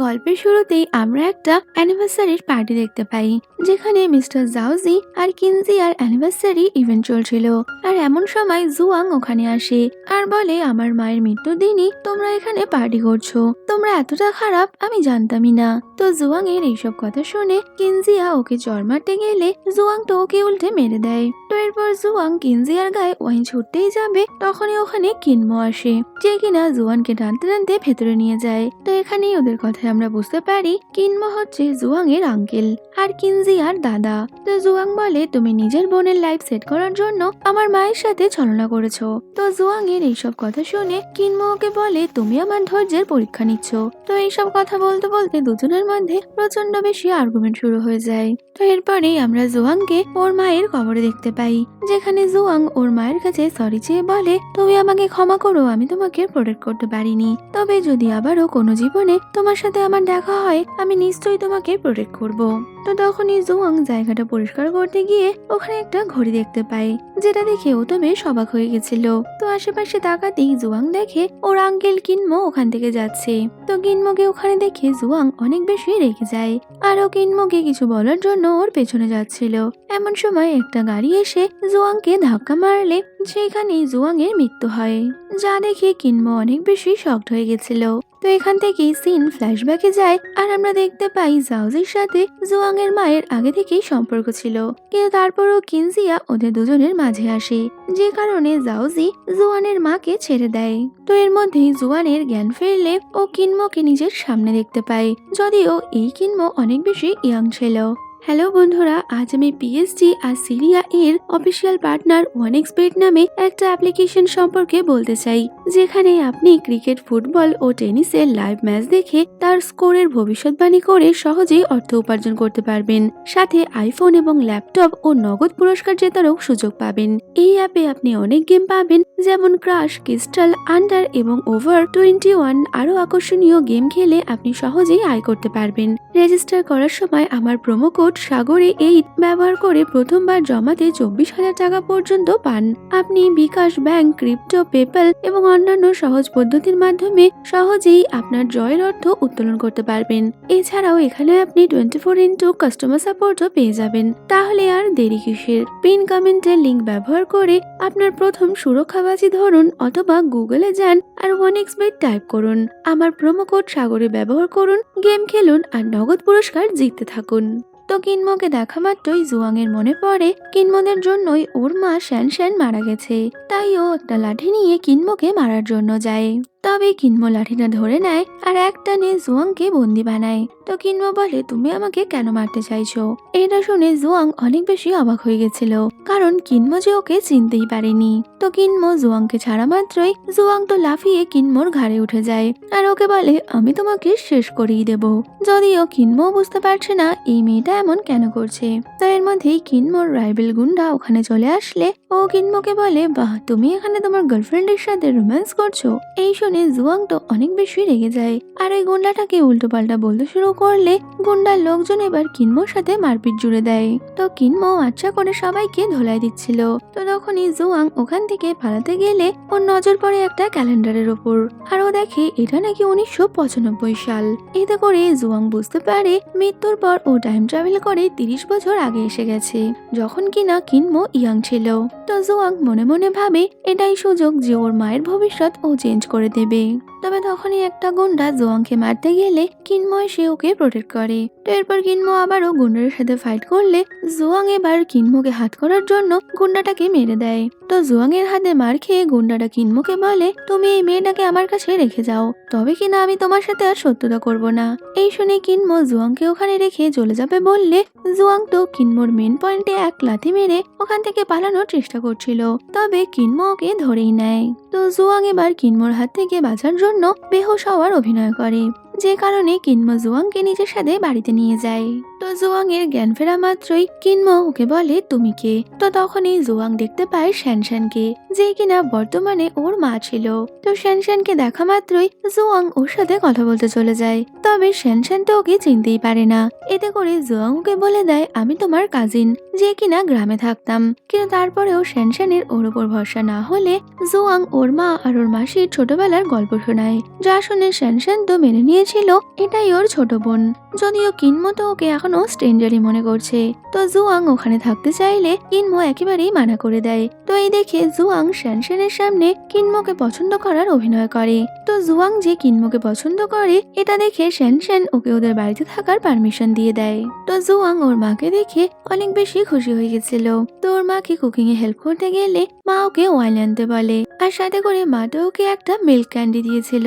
গল্পের শুরুতেই আমরা একটা অ্যানিভার্সারির পার্টি দেখতে পাই, যেখানে মিস্টার জাউজি আর কিনজিয়ার অ্যানিভার্সারি ইভেন্ট চলছিল। আর এমন সময় জুয়াং ওখানে আসে আর বলে, আমার মায়ের মৃত্যুর দিনই তোমরা এখানে পার্টি করছো, তোমরা এতটা খারাপ আমি জানতামই না। তো জুয়াং এর এইসব কথা শুনে কিনজিয়া ওকে চড় মারতে গেলে জুয়াং তো ওকে উল্টে মেরে দেয়। তো এরপর জুয়াং কিনজিয়ার গায়ে ওয়াইন ছুটতেই যাবে, তখনই ওখানে কিনমো আসে, যে কিনা জুয়ানকে টানতে টানতে ভেতরে নিয়ে যায়। তো এখানেই ওদের কথায় আমরা বুঝতে পারি কিনমো হচ্ছে জুয়াং এর আঙ্কেল আর কিনজিয়ার দাদা। তো জুয়াং বলে, তুমি নিজের বোনের লাইফ সেট করার জন্য আমার মায়ের সাথে ছলনা করেছো। তো জুয়াং এর এইসব কথা শুনে কিনমো ওকে বলে, তুমি আমার ধৈর্যের পরীক্ষা নিচ্ছ। তো এইসব কথা বলতে বলতে দুজনের মধ্যে প্রচন্ড বেশি আর্গুমেন্ট শুরু হয়ে যায়। তো এরপরেই আমরা জুয়াংকে ওর মায়ের কবরে দেখতে পাই, যেখানে জুয়াং ওর মায়ের কাছে সরি চেয়ে বলে, তুমি আমাকে ক্ষমা করো, আমি তোমাকে প্রোটেক্ট করতে পারিনি, তবে যদি আবারও কোনো জীবনে তোমার সাথে আমার দেখা হয় আমি নিশ্চয়ই তোমাকে প্রোটেক্ট করব। তো তখনই জুয়াং জায়গাটা পরিষ্কার করতে গিয়ে ওখানে একটা ঘড়ি দেখতে পায়, যেটা দেখে ও তো বেশ অবাক হয়ে গেছিল। তো আশেপাশে তাকাতেই জুয়াং দেখে ওর আঙ্কেল কিনমো ওখান থেকে যাচ্ছে। তো কিনমোকে ওখানে দেখে জুয়াং অনেক বেশি রেগে যায়, আর ও কিনমোকে কিছু বলার জন্য ওর পেছনে যাচ্ছিল। এমন সময় একটা গাড়ি এসে জুয়াংকে ধাক্কা মারলে সেখানেই জুয়াং এর মৃত্যু হয়, যা দেখে কিনমো অনেক বেশি শকড হয়ে গেছিল। তো এখান থেকেই সিন ফ্ল্যাশব্যাকে যায় আর আমরা দেখতে পাই জাউজির সাথে জুয়াং এর মায়ের আগে থেকেই সম্পর্ক ছিল, কিন্তু তারপরও কিনজিয়া ওদের দুজনের মাঝে আসে, যে কারণে জাউজি জুয়ানের মাকে ছেড়ে দেয়। তো এর মধ্যেই জুয়ানের জ্ঞান ফিরলে ও কিনমোকে নিজের সামনে দেখতে পায়, যদিও এই কিনমো অনেক বেশি ইয়াং ছিল। হ্যালো বন্ধুরা, আজ আমি পিএসজি আর সিরিয়া এর অফিসিয়াল পার্টনার ওয়ানএক্সবেট নামে একটা অ্যাপ্লিকেশন সম্পর্কে বলতে চাই, যেখানে আপনি ক্রিকেট, ফুটবল ও টেনিসের লাইভ ম্যাচ দেখে তার স্কোরের ভবিষ্যৎবাণী করে সহজেই অর্থ উপার্জন করতে পারবেন। সাথে আইফোন এবং ল্যাপটপ ও নগদ পুরস্কার জেতারও সুযোগ পাবেন। এই অ্যাপে আপনি অনেক গেম পাবেন, যেমন ক্রাশ, ক্রিস্টাল, আন্ডার এবং ওভার 21। আরো আকর্ষণীয় গেম খেলে আপনি সহজেই আয় করতে পারবেন। রেজিস্টার করার সময় আমার প্রোমো কোড সাগরে8 ব্যবহার করে প্রথমবার জমাতে 24,000 টাকা পর্যন্ত পান। আপনি বিকাশ, ব্যাংক, ক্রিপ্টো, পেপ্যাল এবং অন্যান্য সহজ পদ্ধতির মাধ্যমে সহজেই আপনার জয়ের অর্থ উত্তোলন করতে পারবেন। এছাড়াও এখানে আপনি 24x কাস্টমার সাপোর্টও পেয়ে যাবেন। তাহলে আর দেরি কিসের? পিন কমেন্টের লিংক ব্যবহার করে আপনার প্রথম সুরক্ষাবাজি ধরুন, অথবা গুগলে যান আর ওয়ানএক্সবেট টাইপ করুন। আমার প্রোমো কোড সাগরে ব্যবহার করুন, গেম খেলুন আর নগদ পুরস্কার জিততে থাকুন। তো কিনমোকে দেখা মাত্রই জুয়াং এর মনে পড়ে কিনমোদের জন্যই ওর মা শ্যান মারা গেছে, তাই ও একটা লাঠি নিয়ে কিনমোকে মারার জন্য যায়। তবে কিনমো লাঠিটা ধরে নেয় আর একটানে জুয়াংকে বন্দি বানায়। তো কিনমো বলে, তুমি আমাকে কেন মারতে চাইছো? এটা শুনে জুয়াং অনেক বেশি অবাক হয়ে গেছিল, কারণ কিনমো যে ওকে চিনতেই পারেনি। তো কিনমো জুয়াংকে ছাড়া মাত্রই জুয়াং তো লাফিয়ে কিনমোর ঘাড়ে উঠে যায় আর ওকে বলে, আমি তোমাকে শেষ করেই দেব। যদিও কিনমো বুঝতে পারছে না এই মেয়েটা এমন কেন করছে। তো এর মধ্যেই কিনমোর রাইভেল গুন্ডা ওখানে চলে আসলে ও কিনমোকে বলে, বাহ, তুমি এখানে তোমার গার্লফ্রেন্ডের সাথে রোম্যান্স করছো। এই শুনে জুয়াং তো অনেক বেশি রেগে যায় আর ওই গুন্ডাটাকে উল্টো পাল্টা বলতে শুরু করলে গুন্ডার লোকজন এবার কিনমোর সাথে মারপিট জুড়ে দেয়। তো কিনমো আচ্ছা করে সবাইকে ধোলাই দিচ্ছিল। তো তখনই জুয়াং ওখান থেকে পালাতে গেলে ওর নজর পড়ে একটা ক্যালেন্ডারের ওপর, আর ও দেখে এটা নাকি 1995 সাল। এতে করে জুয়াং বুঝতে পারে মৃত্যুর পর ও টাইম ট্রাভেল করে 30 বছর আগে এসে গেছে, যখন কিনা কিনমো ইয়াং ছিল। তো জুয়াং মনে মনে ভাবে এটাই সুযোগ যে ওর মায়ের ভবিষ্যৎ ও চেঞ্জ করে দেবে। তবে তখনই একটা গুন্ডা জুয়াংকে মারতে গেলে কিনমো এসে ওকে প্রোটেক্ট করে। তো এরপর কিনমো আবারও গুন্ডার সাথে ফাইট করলে জুয়াং এবার কিনমোকে হাত করার জন্য গুন্ডাটাকে মেরে দেয়। তো জুয়াং এর হাতে মার খেয়ে গুন্ডাটা কিনমোকে বলে, তুমি এই মেয়েটাকে আমার কাছে রেখে যাও, তবে কিনা আমি তোমার সাথে আর শত্রুতা করব না। এই শুনে কিনমো জুয়াংকে ওখানে রেখে চলে যাবে বললে জুয়াং তো কিনমোর মেন পয়েন্টে এক লাথি মেরে ওখান থেকে পালানোর চেষ্টা করছিল, তবে কিনমো ওকে ধরেই নেয়। তো জুয়াং এবার কিনমোর হাত থেকে বাঁচার জন্য বেহুশ হওয়ার অভিনয় করে, যে কারণে কিনমো জুয়াংকে নিজের সাথে বাড়িতে নিয়ে যায়। তো জুয়াং এর জ্ঞান ফেরা মাত্রই কিনমো ওকে বলে, তুমি কে? তো তখনই জুয়াং দেখতে পায় শ্যানকে, যে কিনা বর্তমানে ওর মা ছিল। তো শ্যানকে দেখা মাত্রই জুয়াং ওর সাথে কথা বলতে চলে যায়, তবে শ্যান তো ওকে চিনতেই পারে না। এতে করে জুয়াং ওকে বলে দেয়, আমি তোমার কাজিন, যে কিনা গ্রামে থাকতাম। কিন্তু তারপরেও শ্যানের ওর উপর ভরসা না হলে জুয়াং ওর মা আর ওর মাসির ছোটবেলার গল্প শোনায়, যা শুনে শ্যান তো মেনে নিয়েছিল ছিল এটাই ওর ছোট বোন, যদিও কিনমো তো ওকে এখনো স্ট্রেঞ্জারই মনে করছে। তো জুয়াং ওখানে থাকতে চাইলে কিনমো একেবারেই মানা করে দেয়। তো এই দেখে জুয়াং শ্যানশেনের সামনে কিনমোকে পছন্দ করার অভিনয় করে। তো জুয়াং যে কিনমোকে পছন্দ করে এটা দেখে শ্যানশেন ওকে ওদের বাড়িতে থাকার পারমিশন দিয়ে দেয়। তো জুয়াং ওর মাকে দেখে অনেক বেশি খুশি হয়ে গেছিল। তো ওর মাকে কুকিং এ হেল্প করতে গেলে মা ওকে ওয়াইন আনতে বলে, আর সাথে করে মাটা ওকে একটা মিল্ক ক্যান্ডি দিয়েছিল,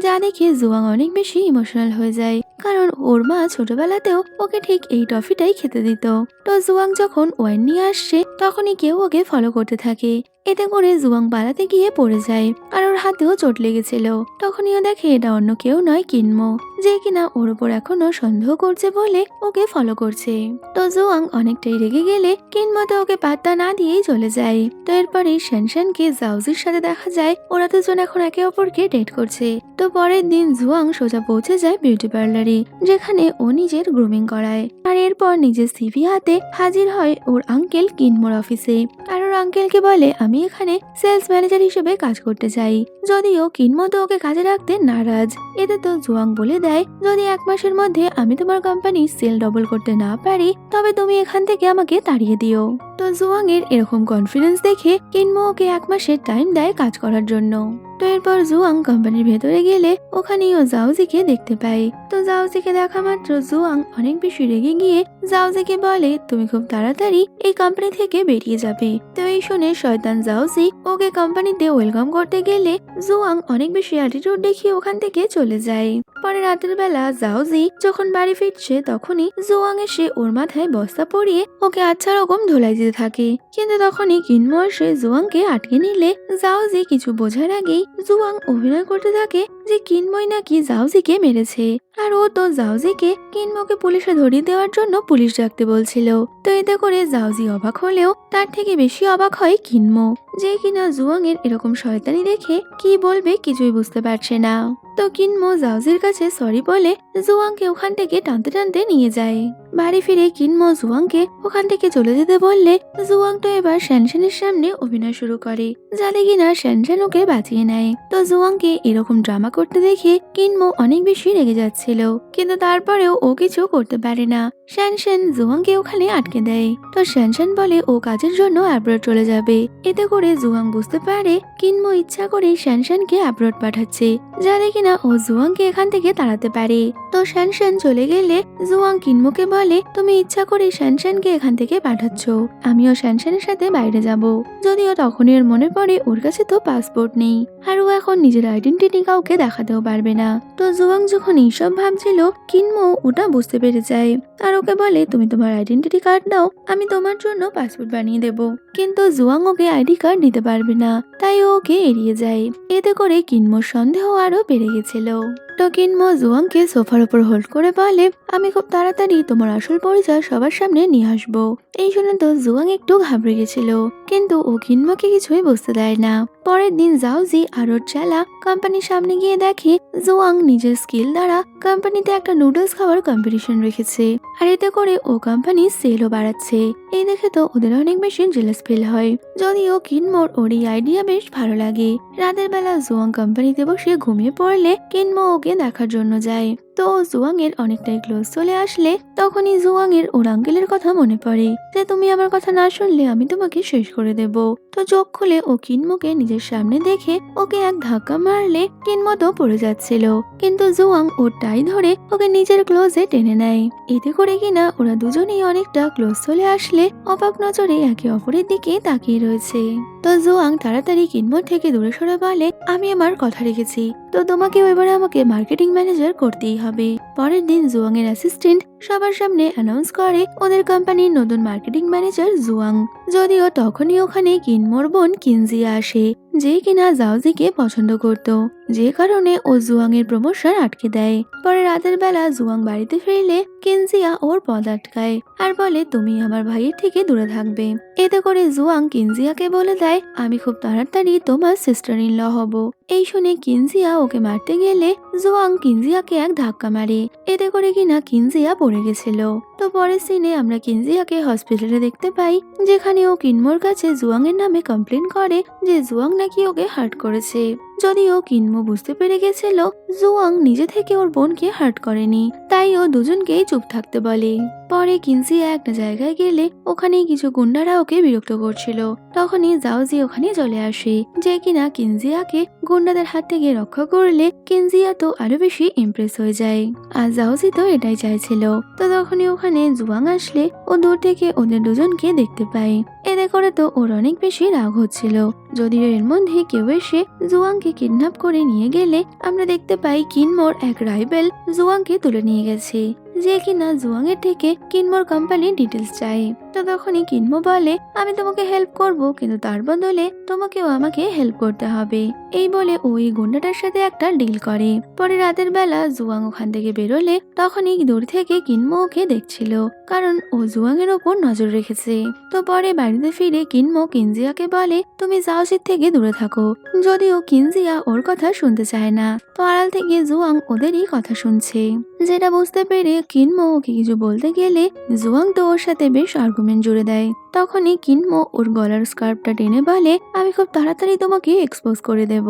যা দেখে জুয়াং অনেক বেশি ইমোশনাল হয়ে যায়, কারণ ওর মা ছোটবেলাতেও ওকে ঠিক এই টফিটাই খেতে দিত। তো জুয়াং যখন ওয়াইন নিয়ে আসছে তখনই কেউ ওকে ফলো করতে থাকে। এতে করে জুয়াং পালাতে গিয়ে পড়ে যায়, আর ওর হাতেও চোট লেগেছিল। তখনই ও দেখে এটা অন্য কেউ নয়, কিনমো, যে কিনা ওর উপর এখনো সন্দেহ করছে বলে ওকে ফলো করছে। তো জুয়াং অনেকটাই রেগে গেলে কিনমোতে ওকে পাত্তা না দিয়েই চলে যায়। তো এরপরে শ্যানশ্যানকে জাউজির সাথে দেখা যায়, ওরা দুজন এখন একে অপরকে ডেট করছে। তো পরের দিন জুয়াং সোজা পৌঁছে যায় বিউটি পার্লারে, যেখানে ও নিজের গ্রুমিং করায়। আর এরপর নিজের সিভি হাতে হাজির হয় ওর আঙ্কেল কিনমোর অফিসে, আর ওর আঙ্কেলকে বলে আমি এখানে সেলস ম্যানেজার হিসেবে কাজ করতে চাই, যদিও কিনমো তো ওকে কাজে রাখতে নারাজ। এতে তো জুয়াং বলে দেয়, যদি 1 মাসের মধ্যে আমি তোমার কোম্পানি সেল ডবল করতে না পারি তবে তুমি এখান থেকে আমাকে তাড়িয়ে দিও। তো জুয়াং এর এরকম কনফিডেন্স দেখে কিনমো ওকে 1 মাসের টাইম দেয় কাজ করার জন্য। তো এরপর জুয়াং কোম্পানির ভেতরে গেলে ওখানেই ও জাউজিকে দেখতে পায়। তো জাউজিকে দেখা মাত্র জুয়াং অনেক বেশি রেগে গিয়ে জাউজিকে বলে তুমি খুব তাড়াতাড়ি এই কোম্পানি থেকে বেরিয়ে যাবে। তো এই শুনে শয়তান জাউজি ওকে কোম্পানিতে ওয়েলকাম করতে গেলে জুয়াং অনেক বেশি অ্যাটিটিউড দেখিয়ে ওখান থেকে চলে যায়। পরে রাতের বেলা জাউজি যখন বাড়ি ফিরছে তখনই জুয়াং এসে ওর মাথায় বস্তা পরিয়ে ওকে আচ্ছা রকম ধোলাই দিতে থাকে, কিন্তু তখনই কিনমো এসে জুয়াংকে আটকে নিলে জাউজি কিছু বোঝার আগেই জুয়াং অভিনয় করতে থাকে যে কিনমোই নাকি জাউজিকে মেরেছে, আর ও তো জাউজিকে কিনমোকে পুলিশে ধরিয়ে দেওয়ার জন্য পুলিশ ডাকতে বলছিল। তো এতে করে জাউজি অবাক হলেও তার থেকে বেশি অবাক হয় কিনমো, যে কিনা জুয়াং এর এরকম শয়তানি দেখে কি বলবে কিছুই বুঝতে পারছে না। তো কিনমো জাউজির কাছে সরি বলে জুয়াংকে ওখান থেকে টানতে টানতে নিয়ে যায়। বাড়ি ফিরে কিনমো জুয়াংকে ওখান থেকে চলে যেতে বললে জুয়াং তো এবার শ্যানশ্যানের সামনে অভিনয় শুরু করে, যাতে কিনা শ্যানশ্যান ওকে বাঁচিয়ে নেয়। তো জুয়াংকে এরকম ড্রামা করতে দেখে কিনমো অনেক বেশি রেগে যাচ্ছিল, কিন্তু তারপরেও ও কিছু করতে পারে না। শ্যানশ্যান জুয়াংকে ওখানে আটকে দেয়। তো শ্যানশ্যান বলে ও কাজের জন্য অ্যাব্রড চলে যাবে। এতে করে জুয়াং বুঝতে পারে কিনমো ইচ্ছা করে শ্যানশ্যানকে অ্যাব্রড পাঠাচ্ছে, যাতে কিনা ও জুয়াংকে এখান থেকে তাড়াতে পারে। তো শ্যানশ্যান চলে গেলে জুয়াং কিনমোকে বলে তুমি ইচ্ছা করে শ্যানশ্যানকে এখান থেকে পাঠাচ্ছ, আমিও শ্যানশ্যানের সাথে বাইরে যাব। যদিও তখনই ওর মনে পড়ে ওর কাছে তো পাসপোর্ট নেই, আর ও এখন নিজের আইডেন্টিটি কাউকে দেখাতেও পারবে না। তো জুয়াং যখন এইসব ভাবছিল কিনমো ওটা বুঝতে পেরে যায়, আর ওকে বলে তুমি তোমার আইডেন্টিটি কার্ড দাও, আমি তোমার জন্য পাসপোর্ট বানিয়ে দেব। কিন্তু জুয়াং ওকে আইডি কার্ড দিতে পারবে না, তাই ও ওকে এড়িয়ে যায়। এতে করে কিনমোর সন্দেহ আরো বেড়ে গেছিল। তো কিনমো জুয়াংকে সোফার উপর হোল্ড করে বলে আমি খুব তাড়াতাড়ি তোমার আসল পরিচয় সবার সামনে নিয়ে আসবো। এই শুনে তো জুয়াং একটু ঘাবড়ে গেছিল, কিন্তু ও কিনমোকে কিছুই বুঝতে দেয় না। পরের দিন জাউজি আর ওর চেলা কোম্পানির সামনে গিয়ে দেখে জুয়াং নিজের স্কিল দ্বারা কোম্পানিতে একটা নুডলস খাওয়ার কম্পিটিশন রেখেছে, আর এতে করে ও কোম্পানি সেলও বাড়াচ্ছে। এই দেখে তো ওদের অনেক বেশি জেলাস ফিল হয়, যদিও কিনমোর ওর এই আইডিয়া বেশ ভালো লাগে। রাতের বেলা জুয়াং কোম্পানিতে বসে ঘুমিয়ে পড়লে কিনমো ওকে দেখার জন্য যায়। তো জুয়াং এর অনেকটাই ক্লোজ চলে আসলে তখনই জুয়াং এর ওর আঙ্কেলের কথা মনে পড়ে যে তুমি আমার কথা না শুনলে আমি তোমাকে শেষ করে দেব। তো চোখ খুলে ও কিনমোকে নিজের সামনে দেখে ওকে এক ধাক্কা মারলে কিনমো তো পড়ে যাচ্ছিল, কিন্তু জুয়াং ওর টাই ধরে ওকে নিজের ক্লোজে টেনে নেয়। এতে করে কিনা ওরা দুজনেই অনেকটা ক্লোজ চলে আসলে অবাক নজরে একে অপরের দিকে তাকিয়ে রয়েছে। তো জুয়াং তাড়াতাড়ি কিনমোর থেকে দূরে সরে বলে আমি আমার কথা রেখেছি, তো তোমাকেও এবারে আমাকে মার্কেটিং ম্যানেজার করতেই হবে। পরের দিন জুয়াং এর অ্যাসিস্ট্যান্ট সবার সামনে অ্যানাউন্স করে ওদের কোম্পানির নতুন মার্কেটিং ম্যানেজার জুয়াং। যদিও তখনই ওখানে কিনমোর বোন কিনজিয়া আসে, যে কিনা জাউজিকে পছন্দ করত, যে কারণে ও জুয়াং এর প্রমোশন আটকে দেয়। পরে রাতের বেলা জুয়াং বাড়িতে ফিরলে কিনজিয়া ওর পদ আটকায় আর বলে তুমি আমার ভাইয়ের থেকে দূরে থাকবে। এতে করে জুয়াং কিনজিয়াকে বলে দেয় আমি খুব তাড়াতাড়ি তোমার সিস্টার ইন ল হব। এই শুনে কিনজিয়া ওকে মারতে গেলে জুয়াং কিনজিয়াকে এক ধাক্কা মারে, এতে করে কিনা কিনজিয়া পড়ে গেছিল। তো পরের সিনে আমরা কিনজিয়াকে হসপিটালে দেখতে পাই, যেখানে ও কিনমোর কাছে জুয়াং এর নামে কমপ্লেন করে যে জুয়াং নাকি ওকে হার্ট করেছে। যদিও কিনমো বুঝতে পেরে গেছিল জুয়াং নিজে থেকে ওর বোনকে হার্ট করেনি, তাই ও দুজনকেই চুপ থাকতে বলে। পরে কিনজিয়া একটা জায়গায় গেলে ওখানে কিছু গুন্ডারা ওকে বিরক্ত করছিল। তখনই জাওজি ওখানে চলে আসে, যে কিনা কিনজিয়াকে গুন্ডাদের হাত থেকে রক্ষা করলে কিনজিয়া তো আরো বেশি ইমপ্রেস হয়ে যায়। আর জাওজি তো এটাই চাইছিল। তো তখনই ওখানে জুয়াং আসলে ও দূর থেকে ওদের দুজনকে দেখতে পায়। এতে করে তো ওর অনেক বেশি রাগ হচ্ছিল। যদিও এর মধ্যে কেউ এসে জুয়াংকে কিডন্যাপ করে নিয়ে গেলে আমরা দেখতে পাই কিনমোর এক রাইভেল জুয়াংকে তুলে নিয়ে গেছে, যে কিনা জুয়াং এর থেকে কিনমোর কোম্পানির ডিটেলস চাই। তো তখনই কিনমো বলে, আমি তোমাকে হেল্প করব, কিন্তু তার বদলে তোমাকেও আমাকে হেল্প করতে হবে। এই বলে ওই গুন্ডাটার সাথে একটা ডিল করে। পরে রাতের বেলা জুয়াং ওখান থেকে বেরোলে তখনই দূর থেকে কিনমো ওকে দেখছিল, কারণ ও জুয়াং এর ওপর নজর রেখেছে। তো পরে বাড়িতে ফিরে কিনমো কিনজিয়াকে বলে, তুমি জাওজির থেকে দূরে থাকো। যদিও কিনজিয়া ওর কথা শুনতে চায় না, তো আড়াল থেকে জুয়াং ওদেরই কথা শুনছে। যেটা বুঝতে পেরে কিনমো ওকে কিছু বলতে গেলে জুয়াং তো ওর সাথে বেশ আর্গুমেন্ট জুড়ে দেয়। তখনই কিনমো ওর গলার স্কার্ফটা টেনে বলে, আমি খুব তাড়াতাড়ি তোমাকে এক্সপোজ করে দেব।